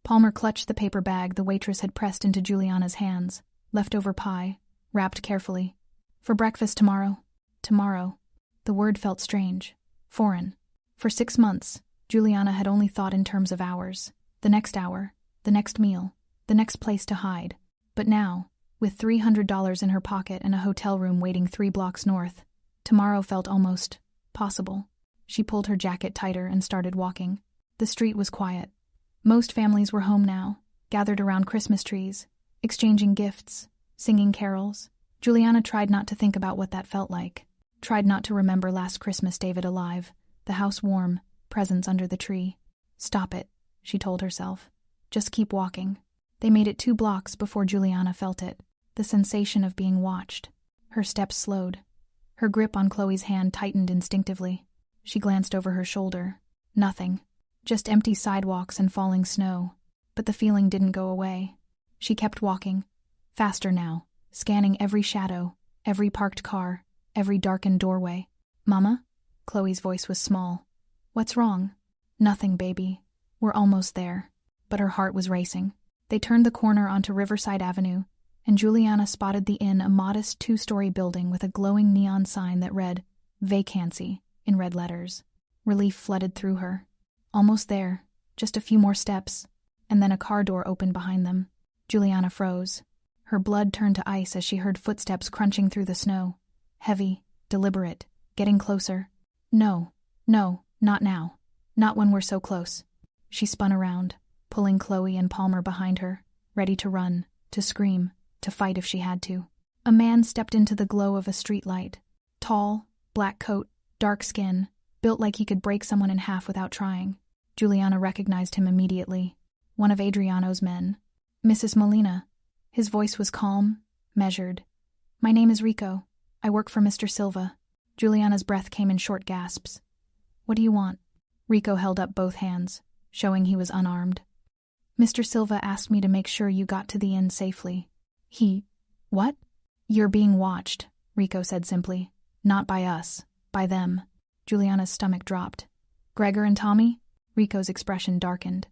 Palmer clutched the paper bag the waitress had pressed into Juliana's hands, leftover pie, wrapped carefully. For breakfast tomorrow. Tomorrow. The word felt strange, foreign. For 6 months, Juliana had only thought in terms of hours. The next hour, the next meal, the next place to hide. But now, with $300 in her pocket and a hotel room waiting 3 blocks north, tomorrow felt almost possible. She pulled her jacket tighter and started walking. The street was quiet. Most families were home now, gathered around Christmas trees, exchanging gifts, singing carols. Juliana tried not to think about what that felt like. Tried not to remember last Christmas David alive, the house warm, presents under the tree. Stop it, she told herself. Just keep walking. They made it 2 blocks before Juliana felt it, the sensation of being watched. Her steps slowed. Her grip on Chloe's hand tightened instinctively. She glanced over her shoulder. Nothing. Just empty sidewalks and falling snow. But the feeling didn't go away. She kept walking, faster now, scanning every shadow, every parked car, every darkened doorway. "Mama?" Chloe's voice was small. "What's wrong?" "Nothing, baby. We're almost there." But her heart was racing. They turned the corner onto Riverside Avenue, and Juliana spotted the inn, a modest 2-story building with a glowing neon sign that read, "Vacancy," in red letters. Relief flooded through her. Almost there, just a few more steps, and then a car door opened behind them. Juliana froze. Her blood turned to ice as she heard footsteps crunching through the snow. Heavy, deliberate, getting closer. No, not now. Not when we're so close. She spun around, pulling Chloe and Palmer behind her, ready to run, to scream, to fight if she had to. A man stepped into the glow of a street light. Tall, black coat, dark skin, built like he could break someone in half without trying. Juliana recognized him immediately. One of Adriano's men. "Mrs. Molina." His voice was calm, measured. "My name is Rico. I work for Mr. Silva." Juliana's breath came in short gasps. "What do you want?" Rico held up both hands, showing he was unarmed. "Mr. Silva asked me to make sure you got to the inn safely." What? "You're being watched," Rico said simply. "Not by us, by them." Juliana's stomach dropped. "Gregor and Tommy?" Rico's expression darkened.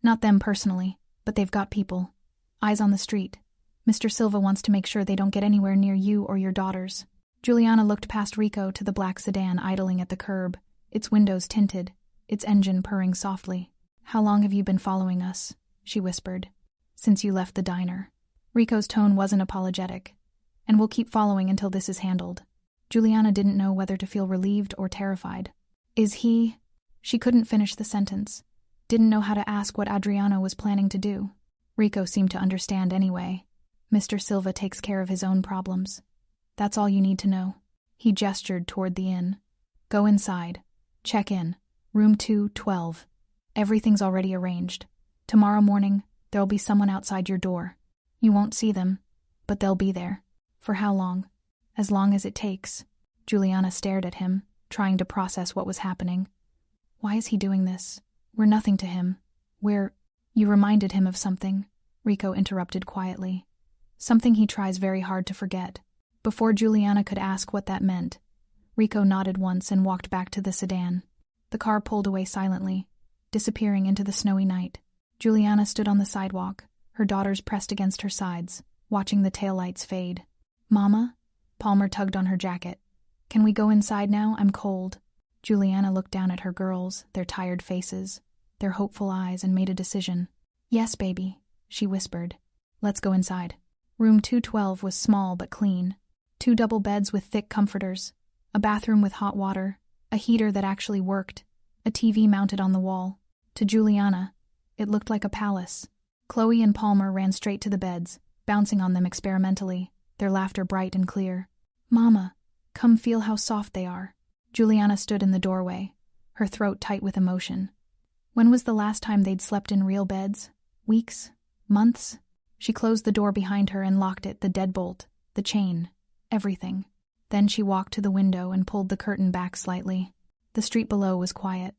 "Not them personally, but they've got people. Eyes on the street. Mr. Silva wants to make sure they don't get anywhere near you or your daughters." Juliana looked past Rico to the black sedan idling at the curb, its windows tinted, its engine purring softly. "How long have you been following us?" she whispered. "Since you left the diner." Rico's tone wasn't apologetic. "And we'll keep following until this is handled." Juliana didn't know whether to feel relieved or terrified. "Is he—" She couldn't finish the sentence. Didn't know how to ask what Adriano was planning to do. Rico seemed to understand anyway. "Mr. Silva takes care of his own problems. That's all you need to know." He gestured toward the inn. "Go inside. Check in. Room 212. Everything's already arranged. Tomorrow morning, there'll be someone outside your door. You won't see them, but they'll be there. For how long?" "As long as it takes." Juliana stared at him, trying to process what was happening. "Why is he doing this? We're nothing to him. You reminded him of something," Rico interrupted quietly. "Something he tries very hard to forget." Before Juliana could ask what that meant, Rico nodded once and walked back to the sedan. The car pulled away silently, disappearing into the snowy night. Juliana stood on the sidewalk, her daughters pressed against her sides, watching the taillights fade. "Mama?" Palmer tugged on her jacket. "Can we go inside now? I'm cold." Juliana looked down at her girls, their tired faces, their hopeful eyes, and made a decision. "Yes, baby," she whispered. "Let's go inside." Room 212 was small but clean. 2 double beds with thick comforters, a bathroom with hot water, a heater that actually worked, a TV mounted on the wall. To Juliana, it looked like a palace. Chloe and Palmer ran straight to the beds, bouncing on them experimentally, their laughter bright and clear. "Mama, come feel how soft they are." Juliana stood in the doorway, her throat tight with emotion. When was the last time they'd slept in real beds? Weeks? Months? She closed the door behind her and locked it, the deadbolt, the chain, everything. Then she walked to the window and pulled the curtain back slightly. The street below was quiet,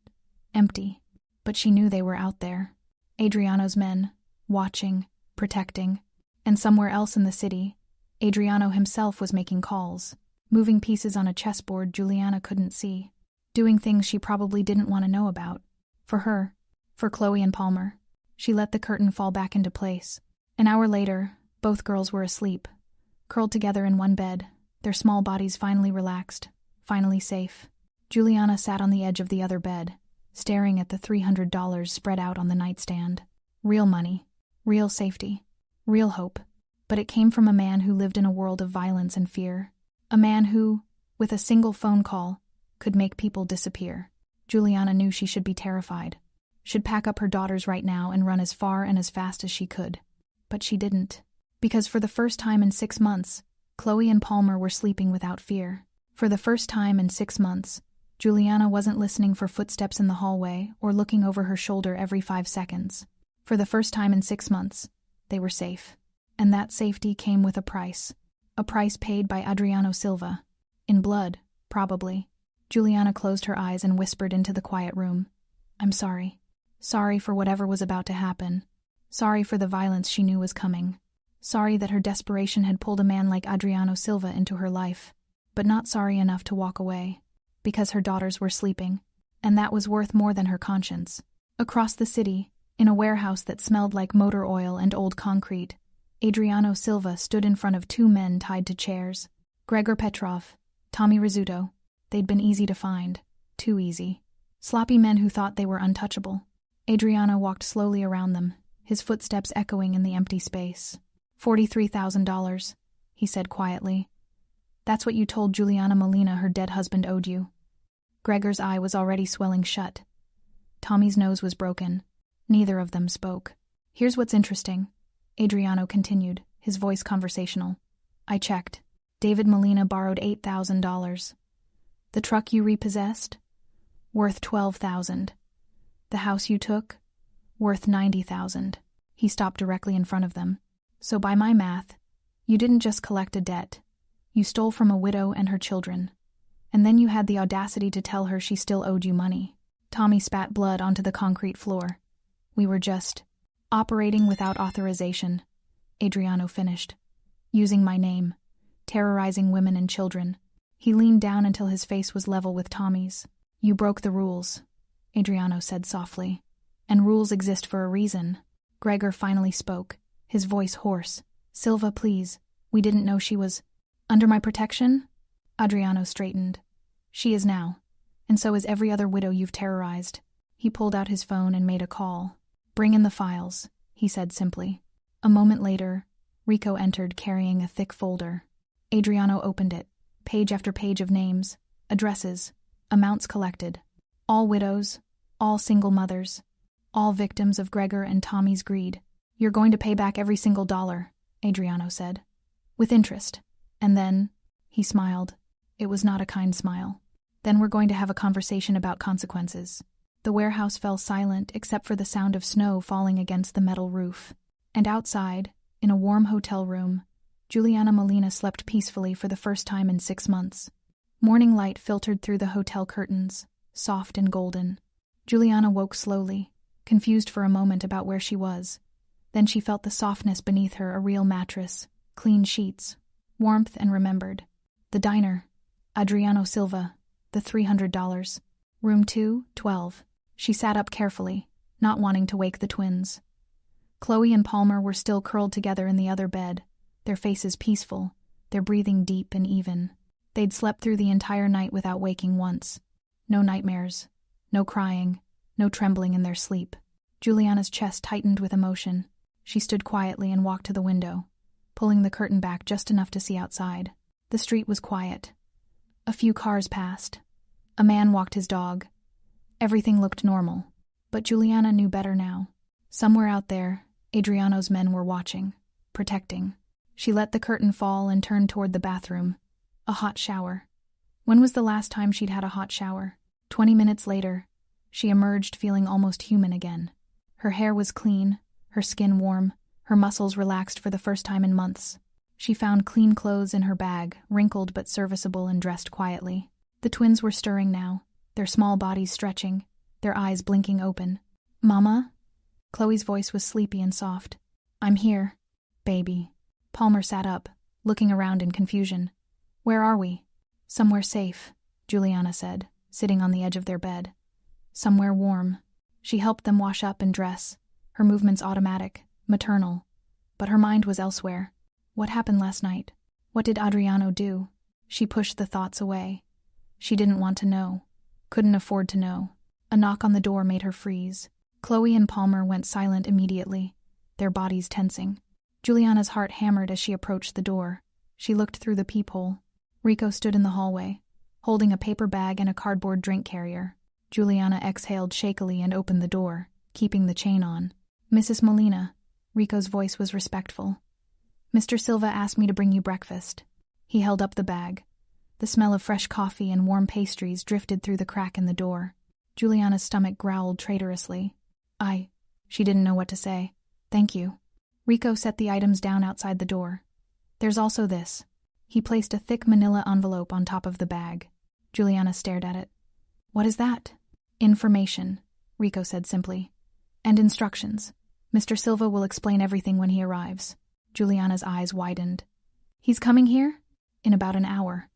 empty. But she knew they were out there. Adriano's men, watching, protecting. And somewhere else in the city, Adriano himself was making calls, moving pieces on a chessboard Juliana couldn't see, doing things she probably didn't want to know about. For her, for Chloe and Palmer. She let the curtain fall back into place. An hour later, both girls were asleep, curled together in one bed, their small bodies finally relaxed, finally safe. Juliana sat on the edge of the other bed, staring at the $300 spread out on the nightstand. Real money, real safety, real hope. But it came from a man who lived in a world of violence and fear. A man who, with a single phone call, could make people disappear. Juliana knew she should be terrified, should pack up her daughters right now and run as far and as fast as she could. But she didn't. Because for the first time in 6 months, Chloe and Palmer were sleeping without fear. For the first time in 6 months, Juliana wasn't listening for footsteps in the hallway or looking over her shoulder every 5 seconds. For the first time in 6 months, they were safe. And that safety came with a price paid by Adriano Silva. In blood, probably. Juliana closed her eyes and whispered into the quiet room. I'm sorry. Sorry for whatever was about to happen. Sorry for the violence she knew was coming. Sorry that her desperation had pulled a man like Adriano Silva into her life. But not sorry enough to walk away. Because her daughters were sleeping. And that was worth more than her conscience. Across the city, in a warehouse that smelled like motor oil and old concrete, Adriano Silva stood in front of 2 men tied to chairs. Gregor Petrov, Tommy Rizzuto. They'd been easy to find. Too easy. Sloppy men who thought they were untouchable. Adriano walked slowly around them, his footsteps echoing in the empty space. $43,000, he said quietly. That's what you told Juliana Molina her dead husband owed you. Gregor's eye was already swelling shut. Tommy's nose was broken. Neither of them spoke. Here's what's interesting, Adriano continued, his voice conversational. I checked. David Molina borrowed $8,000. The truck you repossessed? Worth $12,000. The house you took? Worth $90,000. He stopped directly in front of them. So by my math, you didn't just collect a debt. You stole from a widow and her children. And then you had the audacity to tell her she still owed you money. Tommy spat blood onto the concrete floor. We were just operating without authorization, Adriano finished. Using my name. Terrorizing women and children. He leaned down until his face was level with Tommy's. You broke the rules, Adriano said softly. And rules exist for a reason. Gregor finally spoke, his voice hoarse. Silva, please. We didn't know she was under my protection? Adriano straightened. She is now. And so is every other widow you've terrorized. He pulled out his phone and made a call. Bring in the files, he said simply. A moment later, Rico entered carrying a thick folder. Adriano opened it. Page after page of names, addresses, amounts collected. All widows, all single mothers, all victims of Gregor and Tommy's greed. You're going to pay back every single dollar, Adriano said. With interest. And then, he smiled. It was not a kind smile. Then we're going to have a conversation about consequences. The warehouse fell silent except for the sound of snow falling against the metal roof. And outside, in a warm hotel room, Juliana Molina slept peacefully for the first time in 6 months. Morning light filtered through the hotel curtains, soft and golden. Juliana woke slowly, confused for a moment about where she was. Then she felt the softness beneath her, a real mattress, clean sheets, warmth, and remembered. The diner, Adriano Silva, the $300. Room 212. She sat up carefully, not wanting to wake the twins. Chloe and Palmer were still curled together in the other bed, their faces peaceful, their breathing deep and even. They'd slept through the entire night without waking once. No nightmares, no crying, no trembling in their sleep. Juliana's chest tightened with emotion. She stood quietly and walked to the window, pulling the curtain back just enough to see outside. The street was quiet. A few cars passed. A man walked his dog. Everything looked normal. But Juliana knew better now. Somewhere out there, Adriano's men were watching, protecting. She let the curtain fall and turned toward the bathroom. A hot shower. When was the last time she'd had a hot shower? 20 minutes later, she emerged feeling almost human again. Her hair was clean, her skin warm, her muscles relaxed for the first time in months. She found clean clothes in her bag, wrinkled but serviceable, and dressed quietly. The twins were stirring now, their small bodies stretching, their eyes blinking open. Mama? Chloe's voice was sleepy and soft. I'm here, baby. Palmer sat up, looking around in confusion. Where are we? Somewhere safe, Juliana said, sitting on the edge of their bed. Somewhere warm. She helped them wash up and dress, her movements automatic, maternal. But her mind was elsewhere. What happened last night? What did Adriano do? She pushed the thoughts away. She didn't want to know. Couldn't afford to know. A knock on the door made her freeze. Chloe and Palmer went silent immediately, their bodies tensing. Juliana's heart hammered as she approached the door. She looked through the peephole. Rico stood in the hallway, holding a paper bag and a cardboard drink carrier. Juliana exhaled shakily and opened the door, keeping the chain on. Mrs. Molina. Rico's voice was respectful. Mr. Silva asked me to bring you breakfast. He held up the bag. The smell of fresh coffee and warm pastries drifted through the crack in the door. Juliana's stomach growled traitorously. She didn't know what to say. Thank you. Rico set the items down outside the door. There's also this. He placed a thick manila envelope on top of the bag. Juliana stared at it. What is that? Information, Rico said simply. And instructions. Mr. Silva will explain everything when he arrives. Juliana's eyes widened. He's coming here? In about an hour.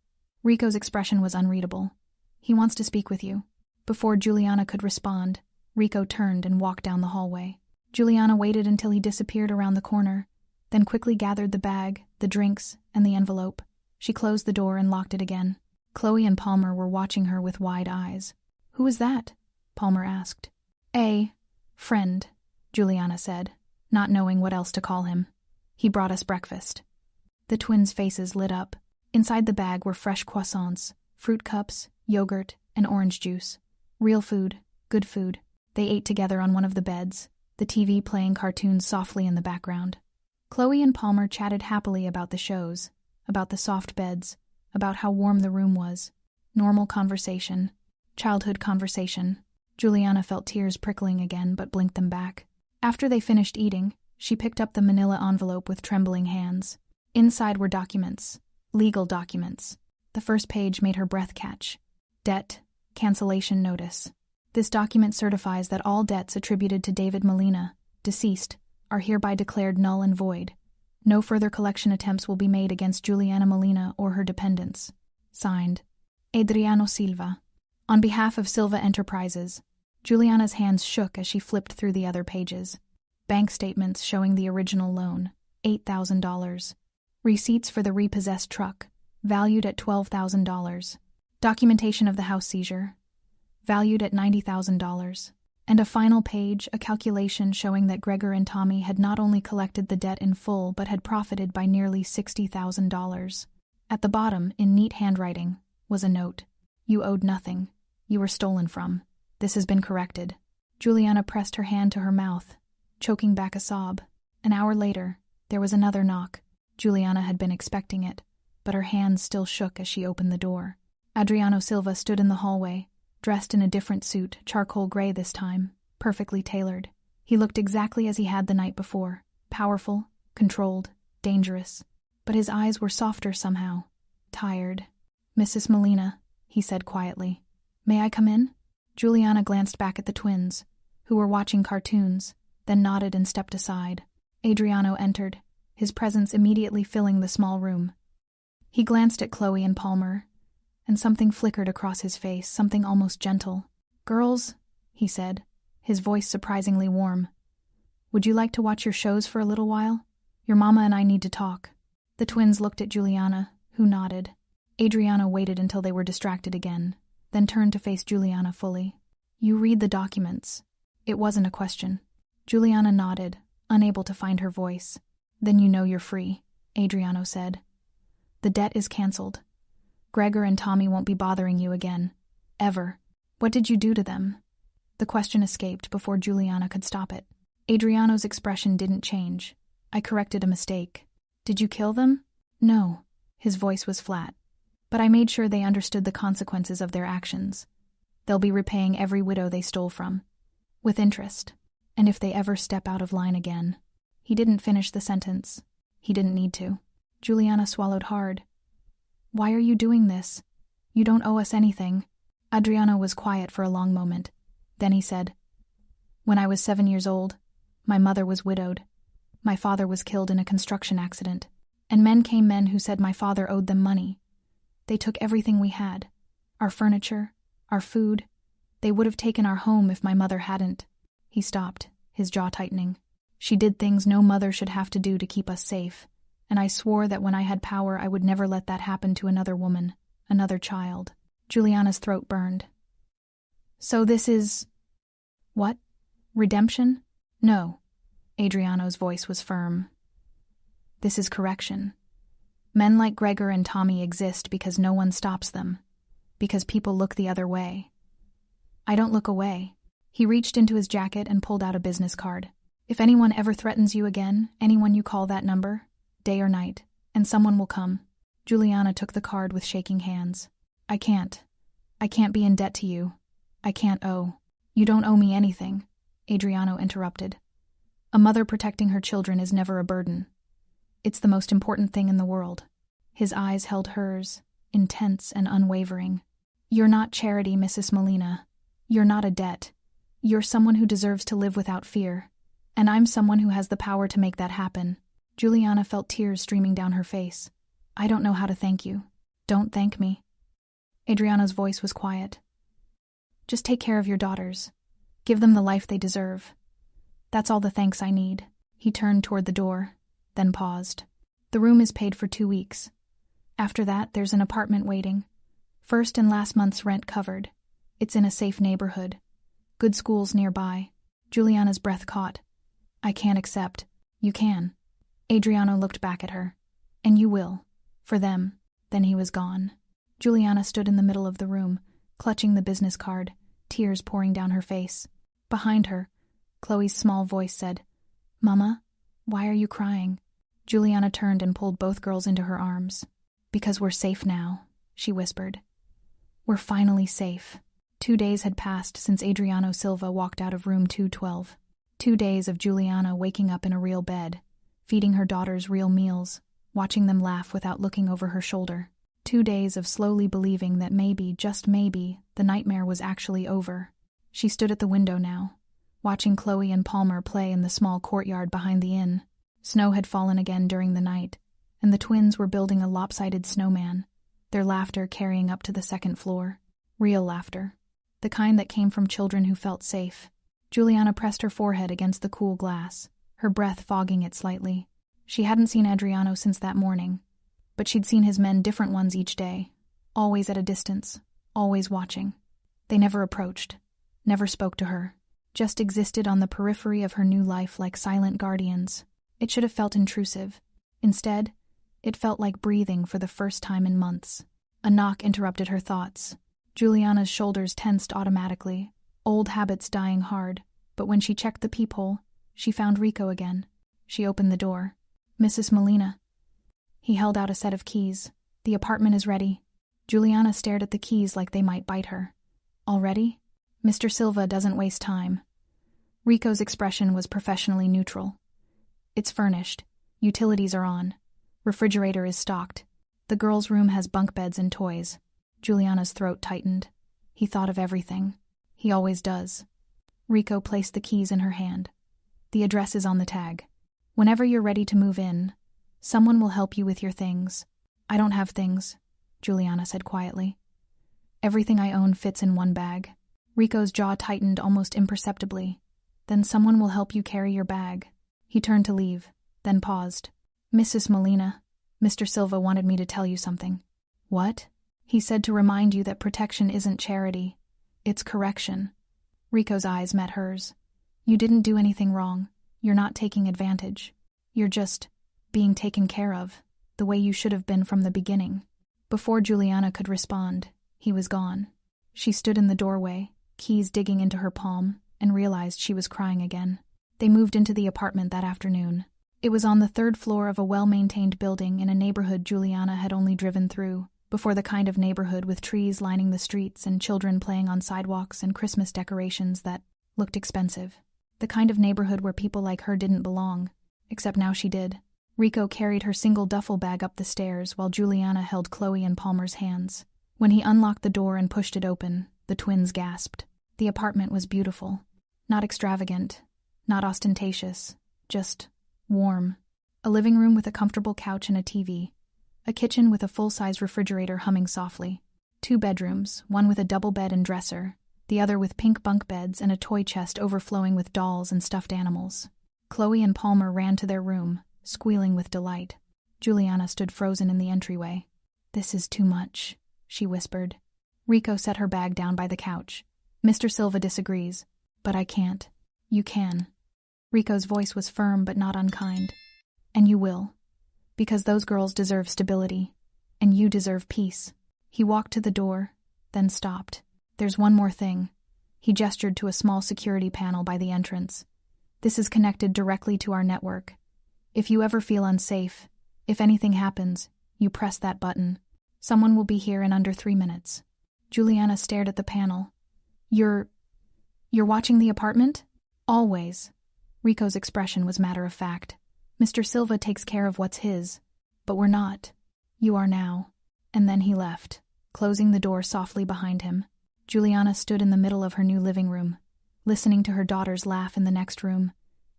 Rico's expression was unreadable. He wants to speak with you. Before Juliana could respond, Rico turned and walked down the hallway. Juliana waited until he disappeared around the corner, then quickly gathered the bag, the drinks, and the envelope. She closed the door and locked it again. Chloe and Palmer were watching her with wide eyes. Who is that? Palmer asked. A friend, Juliana said, not knowing what else to call him. He brought us breakfast. The twins' faces lit up. Inside the bag were fresh croissants, fruit cups, yogurt, and orange juice. Real food, good food. They ate together on one of the beds, the TV playing cartoons softly in the background. Chloe and Palmer chatted happily about the shows, about the soft beds, about how warm the room was. Normal conversation. Childhood conversation. Juliana felt tears prickling again but blinked them back. After they finished eating, she picked up the manila envelope with trembling hands. Inside were documents. Legal documents. The first page made her breath catch. Debt. Cancellation notice. This document certifies that all debts attributed to David Molina, deceased, are hereby declared null and void. No further collection attempts will be made against Juliana Molina or her dependents. Signed, Adriano Silva. On behalf of Silva Enterprises. Juliana's hands shook as she flipped through the other pages. Bank statements showing the original loan, $8,000. Receipts for the repossessed truck, valued at $12,000. Documentation of the house seizure, valued at $90,000. And a final page, a calculation showing that Gregor and Tommy had not only collected the debt in full but had profited by nearly $60,000. At the bottom, in neat handwriting, was a note. You owed nothing. You were stolen from. This has been corrected. Juliana pressed her hand to her mouth, choking back a sob. An hour later, there was another knock. Juliana had been expecting it, but her hands still shook as she opened the door. Adriano Silva stood in the hallway, dressed in a different suit, charcoal gray this time, perfectly tailored. He looked exactly as he had the night before, powerful, controlled, dangerous. But his eyes were softer somehow, tired. Mrs. Molina, he said quietly, may I come in? Juliana glanced back at the twins, who were watching cartoons, then nodded and stepped aside. Adriano entered, his presence immediately filling the small room. He glanced at Chloe and Palmer, and something flickered across his face, something almost gentle. Girls, he said, his voice surprisingly warm. Would you like to watch your shows for a little while? Your mama and I need to talk. The twins looked at Juliana, who nodded. Adriano waited until they were distracted again, then turned to face Juliana fully. You read the documents. It wasn't a question. Juliana nodded, unable to find her voice. Then you know you're free, Adriano said. The debt is canceled. Gregor and Tommy won't be bothering you again. Ever. What did you do to them? The question escaped before Juliana could stop it. Adriano's expression didn't change. I corrected a mistake. Did you kill them? No. His voice was flat. But I made sure they understood the consequences of their actions. They'll be repaying every widow they stole from. With interest. And if they ever step out of line again. He didn't finish the sentence. He didn't need to. Juliana swallowed hard. Why are you doing this? You don't owe us anything. Adriano was quiet for a long moment. Then he said, When I was 7 years old, my mother was widowed. My father was killed in a construction accident. And men who said my father owed them money. They took everything we had. Our furniture, our food. They would have taken our home if my mother hadn't. He stopped, his jaw tightening. She did things no mother should have to do to keep us safe. And I swore that when I had power I would never let that happen to another woman, another child. Juliana's throat burned. So this is... what? Redemption? No. Adriano's voice was firm. This is correction. Men like Gregor and Tommy exist because no one stops them. Because people look the other way. I don't look away. He reached into his jacket and pulled out a business card. If anyone ever threatens you again, anyone you call that number, day or night, and someone will come. Juliana took the card with shaking hands. I can't be in debt to you. I can't owe. You don't owe me anything, Adriano interrupted. A mother protecting her children is never a burden. It's the most important thing in the world. His eyes held hers, intense and unwavering. You're not charity, Mrs. Molina. You're not a debt. You're someone who deserves to live without fear. And I'm someone who has the power to make that happen. Juliana felt tears streaming down her face. I don't know how to thank you. Don't thank me. Adriano's voice was quiet. Just take care of your daughters. Give them the life they deserve. That's all the thanks I need. He turned toward the door, then paused. The room is paid for 2 weeks. After that, there's an apartment waiting. First and last month's rent covered. It's in a safe neighborhood. Good schools nearby. Juliana's breath caught. I can't accept. You can. Adriano looked back at her. And you will. For them. Then he was gone. Juliana stood in the middle of the room, clutching the business card, tears pouring down her face. Behind her, Chloe's small voice said, Mama, why are you crying? Juliana turned and pulled both girls into her arms. Because we're safe now, she whispered. We're finally safe. 2 days had passed since Adriano Silva walked out of room 212. 2 days of Juliana waking up in a real bed, feeding her daughters real meals, watching them laugh without looking over her shoulder. 2 days of slowly believing that maybe, just maybe, the nightmare was actually over. She stood at the window now, watching Chloe and Palmer play in the small courtyard behind the inn. Snow had fallen again during the night, and the twins were building a lopsided snowman, their laughter carrying up to the second floor. Real laughter. The kind that came from children who felt safe. Juliana pressed her forehead against the cool glass, her breath fogging it slightly. She hadn't seen Adriano since that morning, but she'd seen his men, different ones each day, always at a distance, always watching. They never approached, never spoke to her, just existed on the periphery of her new life like silent guardians. It should have felt intrusive. Instead, it felt like breathing for the first time in months. A knock interrupted her thoughts. Juliana's shoulders tensed automatically, old habits dying hard, but when she checked the peephole, she found Rico again. She opened the door. Mrs. Molina. He held out a set of keys. The apartment is ready. Juliana stared at the keys like they might bite her. Already? Mr. Silva doesn't waste time. Rico's expression was professionally neutral. It's furnished. Utilities are on. Refrigerator is stocked. The girls' room has bunk beds and toys. Juliana's throat tightened. He thought of everything. He always does. Rico placed the keys in her hand. The address is on the tag. Whenever you're ready to move in, someone will help you with your things. I don't have things, Juliana said quietly. Everything I own fits in one bag. Rico's jaw tightened almost imperceptibly. Then someone will help you carry your bag. He turned to leave, then paused. Mrs. Molina, Mr. Silva wanted me to tell you something. What? He said to remind you that protection isn't charity. It's correction. Rico's eyes met hers. You didn't do anything wrong. You're not taking advantage. You're just being taken care of, the way you should have been from the beginning. Before Juliana could respond, he was gone. She stood in the doorway, keys digging into her palm, and realized she was crying again. They moved into the apartment that afternoon. It was on the 3rd floor of a well-maintained building in a neighborhood Juliana had only driven through, before the kind of neighborhood with trees lining the streets and children playing on sidewalks and Christmas decorations that looked expensive. The kind of neighborhood where people like her didn't belong, except now she did. Rico carried her single duffel bag up the stairs while Juliana held Chloe and Palmer's hands. When he unlocked the door and pushed it open, the twins gasped. The apartment was beautiful. Not extravagant, not ostentatious, just warm. A living room with a comfortable couch and a TV. A kitchen with a full-size refrigerator humming softly. 2 bedrooms, one with a double bed and dresser, the other with pink bunk beds and a toy chest overflowing with dolls and stuffed animals. Chloe and Palmer ran to their room, squealing with delight. Juliana stood frozen in the entryway. "This is too much," she whispered. Rico set her bag down by the couch. "Mr. Silva disagrees, but I can't." "You can." Rico's voice was firm but not unkind. "And you will. Because those girls deserve stability, and you deserve peace." He walked to the door, then stopped. "There's one more thing." He gestured to a small security panel by the entrance. "This is connected directly to our network. If you ever feel unsafe, if anything happens, you press that button. Someone will be here in under 3 minutes." Juliana stared at the panel. You're watching the apartment?" "Always." Rico's expression was matter of fact. "Mr. Silva takes care of what's his. But we're not. You are now." And then he left, closing the door softly behind him. Juliana stood in the middle of her new living room, listening to her daughters laugh in the next room,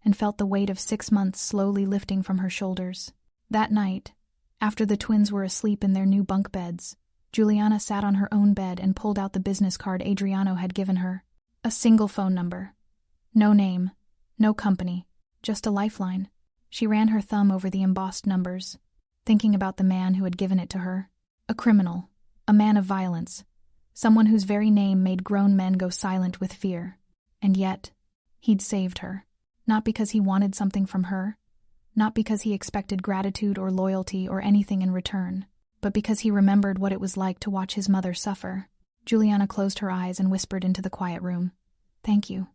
and felt the weight of 6 months slowly lifting from her shoulders. That night, after the twins were asleep in their new bunk beds, Juliana sat on her own bed and pulled out the business card Adriano had given her. A single phone number. No name, no company, just a lifeline. She ran her thumb over the embossed numbers, thinking about the man who had given it to her. A criminal, a man of violence, someone whose very name made grown men go silent with fear. And yet, he'd saved her. Not because he wanted something from her, not because he expected gratitude or loyalty or anything in return, but because he remembered what it was like to watch his mother suffer. Juliana closed her eyes and whispered into the quiet room, "Thank you."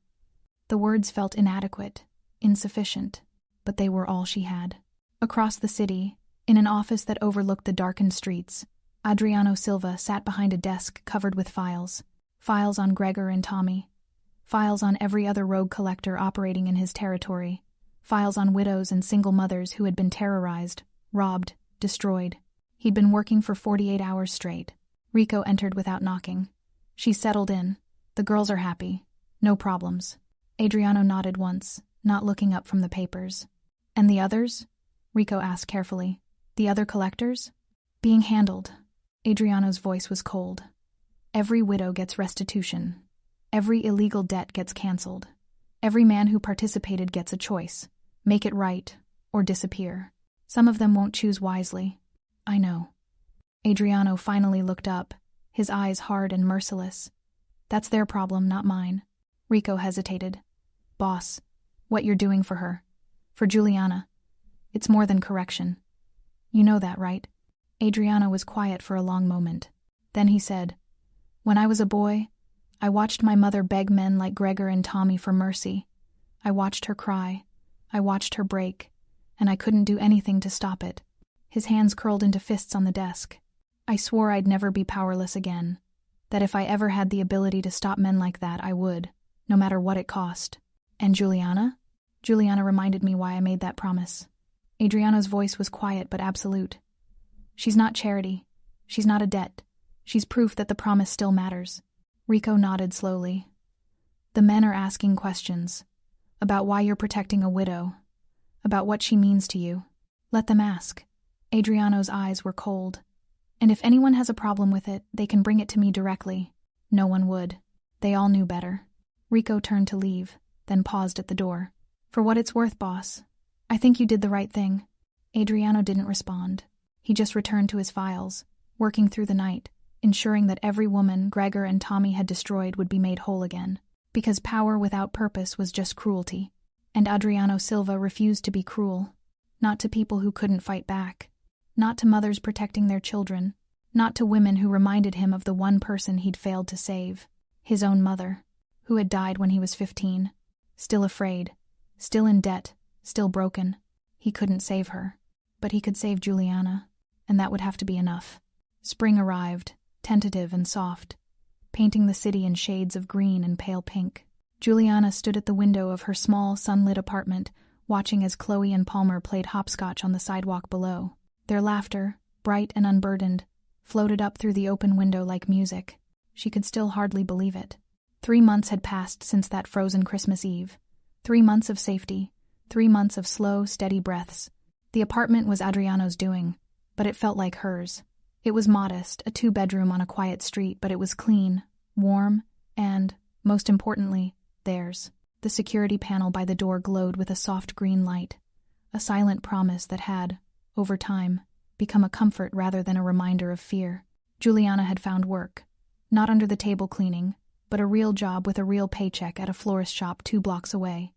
The words felt inadequate, insufficient, but they were all she had. Across the city, in an office that overlooked the darkened streets, Adriano Silva sat behind a desk covered with files. Files on Gregor and Tommy. Files on every other rogue collector operating in his territory. Files on widows and single mothers who had been terrorized, robbed, destroyed. He'd been working for 48 hours straight. Rico entered without knocking. She settled in. "The girls are happy. No problems." Adriano nodded once, not looking up from the papers. "And the others?" Rico asked carefully. "The other collectors?" "Being handled." Adriano's voice was cold. "Every widow gets restitution. Every illegal debt gets canceled. Every man who participated gets a choice. Make it right, or disappear. Some of them won't choose wisely." "I know." Adriano finally looked up, his eyes hard and merciless. "That's their problem, not mine." Rico hesitated. "Boss, what you're doing for her. For Juliana. It's more than correction. You know that, right?" Adriano was quiet for a long moment. Then he said, "When I was a boy, I watched my mother beg men like Gregor and Tommy for mercy. I watched her cry. I watched her break. And I couldn't do anything to stop it." His hands curled into fists on the desk. "I swore I'd never be powerless again. That if I ever had the ability to stop men like that, I would, no matter what it cost. And Juliana?" Juliana reminded me why I made that promise. Adriano's voice was quiet but absolute. "She's not charity. She's not a debt. She's proof that the promise still matters." Rico nodded slowly. "The men are asking questions. About why you're protecting a widow. About what she means to you. Let them ask." Adriano's eyes were cold. "And if anyone has a problem with it, they can bring it to me directly." No one would. They all knew better. Rico turned to leave, then paused at the door. "For what it's worth, boss, I think you did the right thing." Adriano didn't respond. He just returned to his files, working through the night, ensuring that every woman Gregor and Tommy had destroyed would be made whole again. Because power without purpose was just cruelty. And Adriano Silva refused to be cruel. Not to people who couldn't fight back. Not to mothers protecting their children. Not to women who reminded him of the one person he'd failed to save. His own mother, who had died when he was 15. Still afraid. Still in debt. Still broken. He couldn't save her. But he could save Juliana. And that would have to be enough. Spring arrived, tentative and soft, painting the city in shades of green and pale pink. Juliana stood at the window of her small, sunlit apartment, watching as Chloe and Palmer played hopscotch on the sidewalk below. Their laughter, bright and unburdened, floated up through the open window like music. She could still hardly believe it. 3 months had passed since that frozen Christmas Eve. 3 months of safety, 3 months of slow, steady breaths. The apartment was Adriano's doing, but it felt like hers. It was modest, a 2-bedroom on a quiet street, but it was clean, warm, and, most importantly, theirs. The security panel by the door glowed with a soft green light, a silent promise that had, over time, become a comfort rather than a reminder of fear. Juliana had found work, not under the table cleaning, but a real job with a real paycheck at a florist shop 2 blocks away.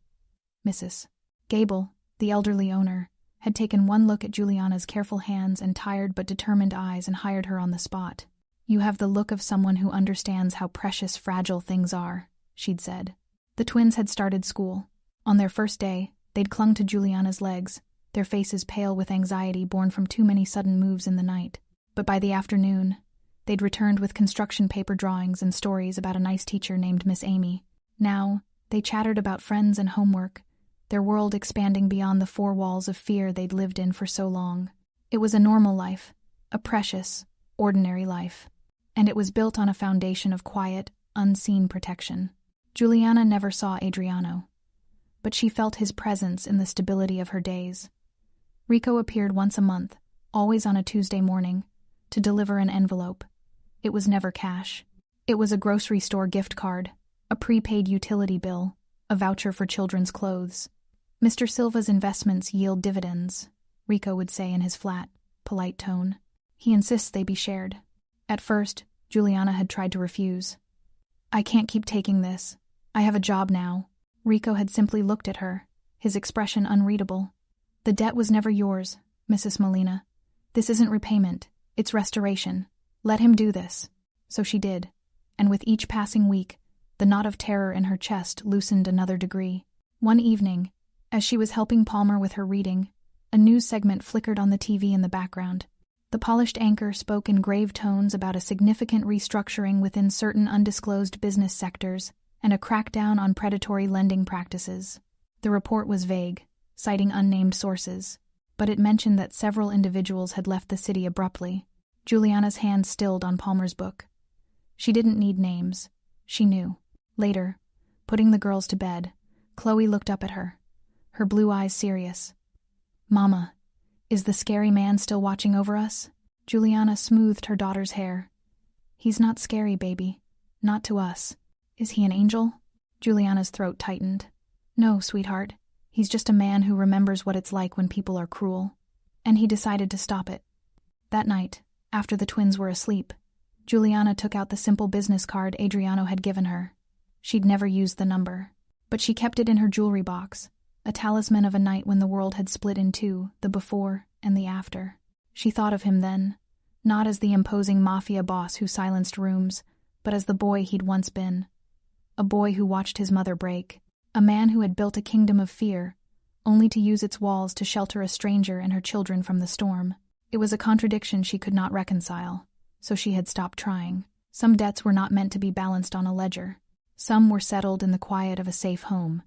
Mrs. Gable, the elderly owner, had taken one look at Juliana's careful hands and tired but determined eyes and hired her on the spot. "You have the look of someone who understands how precious, fragile things are," she'd said. The twins had started school. On their first day, they'd clung to Juliana's legs, their faces pale with anxiety born from too many sudden moves in the night. But by the afternoon, they'd returned with construction paper drawings and stories about a nice teacher named Miss Amy. Now, they chattered about friends and homework, their world expanding beyond the 4 walls of fear they'd lived in for so long. It was a normal life, a precious, ordinary life, and it was built on a foundation of quiet, unseen protection. Juliana never saw Adriano, but she felt his presence in the stability of her days. Rico appeared once a month, always on a Tuesday morning, to deliver an envelope. It was never cash. It was a grocery store gift card, a prepaid utility bill, a voucher for children's clothes. "Mr. Silva's investments yield dividends," Rico would say in his flat, polite tone. "He insists they be shared." At first, Juliana had tried to refuse. "I can't keep taking this. I have a job now." Rico had simply looked at her, his expression unreadable. "The debt was never yours, Mrs. Molina. This isn't repayment, it's restoration. Let him do this." So she did, and with each passing week, the knot of terror in her chest loosened another degree. One evening, as she was helping Palmer with her reading, a news segment flickered on the TV in the background. The polished anchor spoke in grave tones about a significant restructuring within certain undisclosed business sectors and a crackdown on predatory lending practices. The report was vague, citing unnamed sources, but it mentioned that several individuals had left the city abruptly. Juliana's hand stilled on Palmer's book. She didn't need names. She knew. Later, putting the girls to bed, Chloe looked up at her, her blue eyes serious. "Mama, is the scary man still watching over us?" Juliana smoothed her daughter's hair. "He's not scary, baby. Not to us. Is he an angel?" Juliana's throat tightened. "No, sweetheart. He's just a man who remembers what it's like when people are cruel." And he decided to stop it. That night, after the twins were asleep, Juliana took out the simple business card Adriano had given her. She'd never used the number, but she kept it in her jewelry box, a talisman of a night when the world had split in two, the before and the after. She thought of him then, not as the imposing mafia boss who silenced rooms, but as the boy he'd once been. A boy who watched his mother break, a man who had built a kingdom of fear, only to use its walls to shelter a stranger and her children from the storm. It was a contradiction she could not reconcile, so she had stopped trying. Some debts were not meant to be balanced on a ledger. Some were settled in the quiet of a safe home,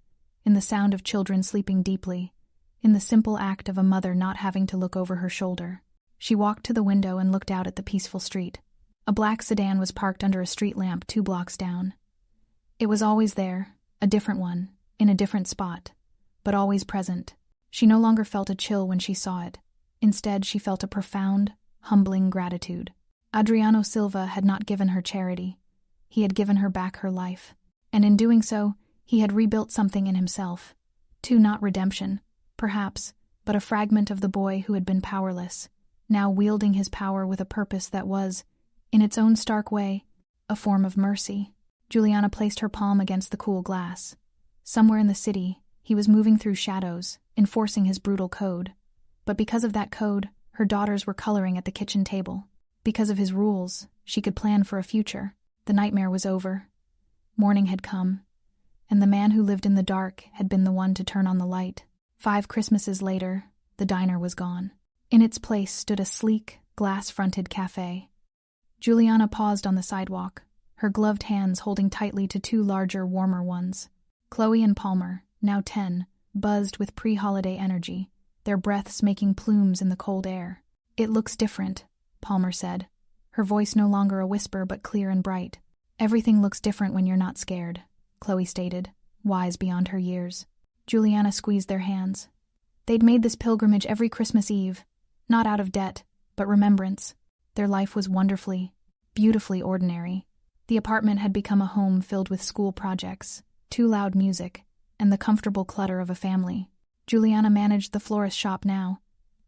in the sound of children sleeping deeply, in the simple act of a mother not having to look over her shoulder. She walked to the window and looked out at the peaceful street. A black sedan was parked under a street lamp 2 blocks down. It was always there, a different one, in a different spot, but always present. She no longer felt a chill when she saw it. Instead, she felt a profound, humbling gratitude. Adriano Silva had not given her charity. He had given her back her life. And in doing so, he had rebuilt something in himself. Too not redemption, perhaps, but a fragment of the boy who had been powerless, now wielding his power with a purpose that was, in its own stark way, a form of mercy. Juliana placed her palm against the cool glass. Somewhere in the city, he was moving through shadows, enforcing his brutal code. But because of that code, her daughters were coloring at the kitchen table. Because of his rules, she could plan for a future. The nightmare was over. Morning had come, and the man who lived in the dark had been the one to turn on the light. 5 Christmases later, the diner was gone. In its place stood a sleek, glass-fronted cafe. Juliana paused on the sidewalk, her gloved hands holding tightly to 2 larger, warmer ones. Chloe and Palmer, now 10, buzzed with pre-holiday energy, their breaths making plumes in the cold air. "It looks different," Palmer said, her voice no longer a whisper but clear and bright. Everything looks different when you're not scared, Chloe stated, wise beyond her years. Juliana squeezed their hands. They'd made this pilgrimage every Christmas Eve, not out of debt, but remembrance. Their life was wonderfully, beautifully ordinary. The apartment had become a home filled with school projects, too loud music, and the comfortable clutter of a family. Juliana managed the florist shop now,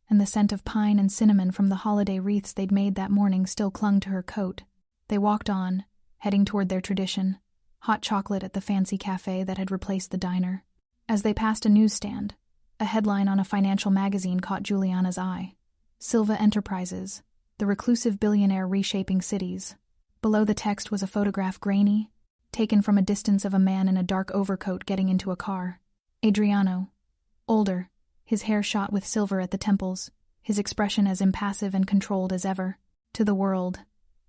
and the scent of pine and cinnamon from the holiday wreaths they'd made that morning still clung to her coat. They walked on, heading toward their tradition, hot chocolate at the fancy cafe that had replaced the diner. As they passed a newsstand, a headline on a financial magazine caught Juliana's eye. Silva Enterprises, the reclusive billionaire reshaping cities. Below the text was a photograph grainy, taken from a distance of a man in a dark overcoat getting into a car. Adriano, older, his hair shot with silver at the temples, his expression as impassive and controlled as ever. To the world,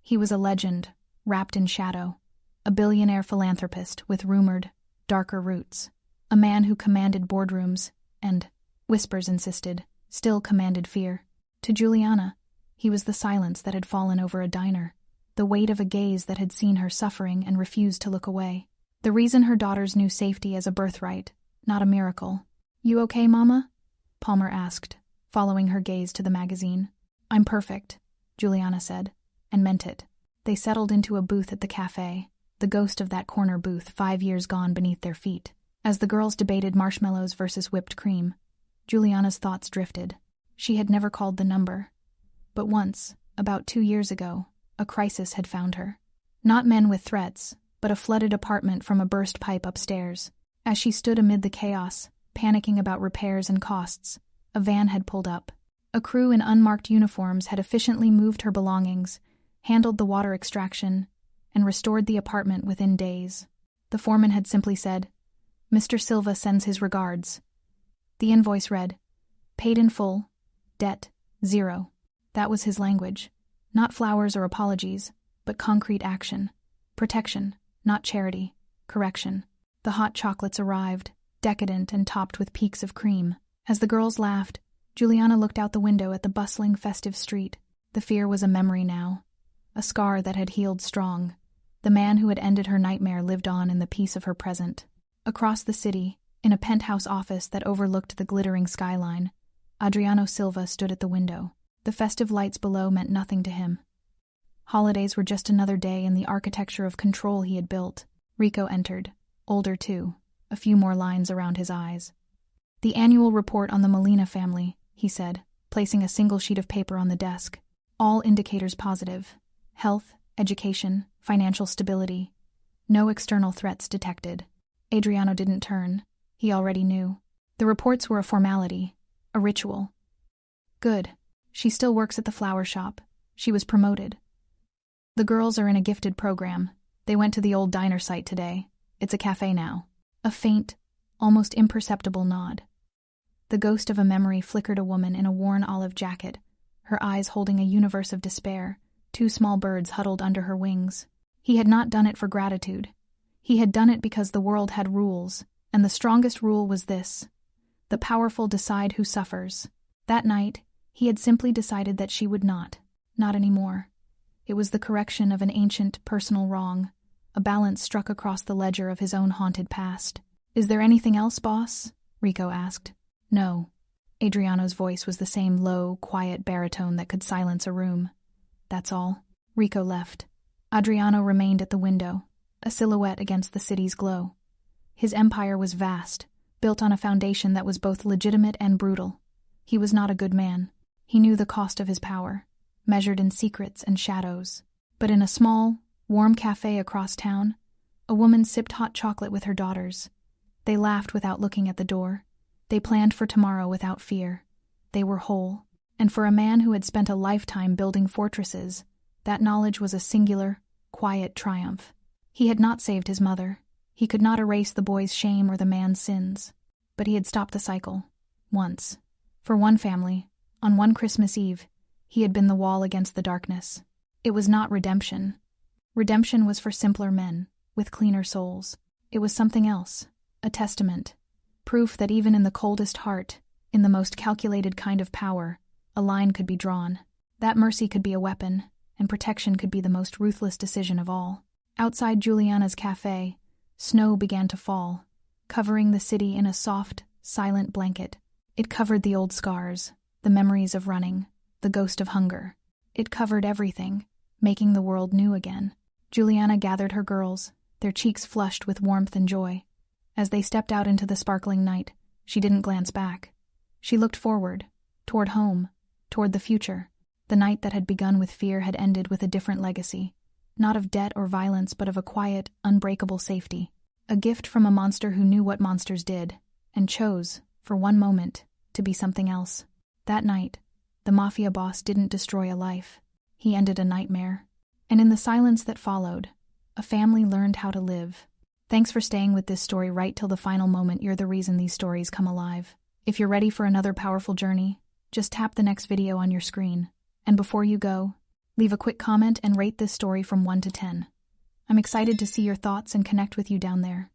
he was a legend, wrapped in shadow, a billionaire philanthropist with rumored, darker roots, a man who commanded boardrooms and, whispers insisted, still commanded fear. To Juliana, he was the silence that had fallen over a diner, the weight of a gaze that had seen her suffering and refused to look away. The reason her daughters knew safety as a birthright, not a miracle. "You okay, Mama?" Palmer asked, following her gaze to the magazine. "I'm perfect," Juliana said, and meant it. They settled into a booth at the cafe, the ghost of that corner booth 5 years gone beneath their feet. As the girls debated marshmallows versus whipped cream, Juliana's thoughts drifted. She had never called the number. But once, about 2 years ago, a crisis had found her. Not men with threats, but a flooded apartment from a burst pipe upstairs. As she stood amid the chaos, panicking about repairs and costs, a van had pulled up. A crew in unmarked uniforms had efficiently moved her belongings, handled the water extraction, and restored the apartment within days. The foreman had simply said, "Mr. Silva sends his regards." The invoice read, "Paid in full, debt, 0. That was his language. Not flowers or apologies, but concrete action. Protection, not charity. Correction. The hot chocolates arrived, decadent and topped with peaks of cream. As the girls laughed, Juliana looked out the window at the bustling, festive street. The fear was a memory now, a scar that had healed strong. The man who had ended her nightmare lived on in the peace of her present. Across the city, in a penthouse office that overlooked the glittering skyline, Adriano Silva stood at the window. The festive lights below meant nothing to him. Holidays were just another day in the architecture of control he had built. Rico entered, older too, a few more lines around his eyes. "The annual report on the Molina family," he said, placing a single sheet of paper on the desk. "All indicators positive. Health, education, financial stability. No external threats detected." Adriano didn't turn. He already knew. The reports were a formality, a ritual. "Good. She still works at the flower shop. She was promoted. The girls are in a gifted program. They went to the old diner site today. It's a cafe now." A faint, almost imperceptible nod. The ghost of a memory flickered a woman in a worn olive jacket, her eyes holding a universe of despair, 2 small birds huddled under her wings. He had not done it for gratitude. He had done it because the world had rules, and the strongest rule was this: the powerful decide who suffers. That night, he had simply decided that she would not anymore. It was the correction of an ancient, personal wrong, a balance struck across the ledger of his own haunted past. "Is there anything else, boss?" Rico asked. "No." Adriano's voice was the same low, quiet baritone that could silence a room. "That's all." Rico left. Adriano remained at the window, a silhouette against the city's glow. His empire was vast, built on a foundation that was both legitimate and brutal. He was not a good man. He knew the cost of his power, measured in secrets and shadows. But in a small, warm cafe across town, a woman sipped hot chocolate with her daughters. They laughed without looking at the door. They planned for tomorrow without fear. They were whole. And for a man who had spent a lifetime building fortresses, that knowledge was a singular, quiet triumph. He had not saved his mother. He could not erase the boy's shame or the man's sins. But he had stopped the cycle. Once. For one family, on one Christmas Eve, he had been the wall against the darkness. It was not redemption. Redemption was for simpler men, with cleaner souls. It was something else, a testament, proof that even in the coldest heart, in the most calculated kind of power, a line could be drawn. That mercy could be a weapon, and protection could be the most ruthless decision of all. Outside Juliana's cafe, snow began to fall, covering the city in a soft, silent blanket. It covered the old scars, the memories of running, the ghost of hunger. It covered everything, making the world new again. Juliana gathered her girls, their cheeks flushed with warmth and joy. As they stepped out into the sparkling night, she didn't glance back. She looked forward, toward home, toward the future. The night that had begun with fear had ended with a different legacy, not of debt or violence but of a quiet, unbreakable safety. A gift from a monster who knew what monsters did, and chose, for one moment, to be something else. That night, the Mafia boss didn't destroy a life. He ended a nightmare. And in the silence that followed, a family learned how to live. Thanks for staying with this story right till the final moment. You're the reason these stories come alive. If you're ready for another powerful journey, just tap the next video on your screen. And before you go, leave a quick comment and rate this story from 1 to 10. I'm excited to see your thoughts and connect with you down there.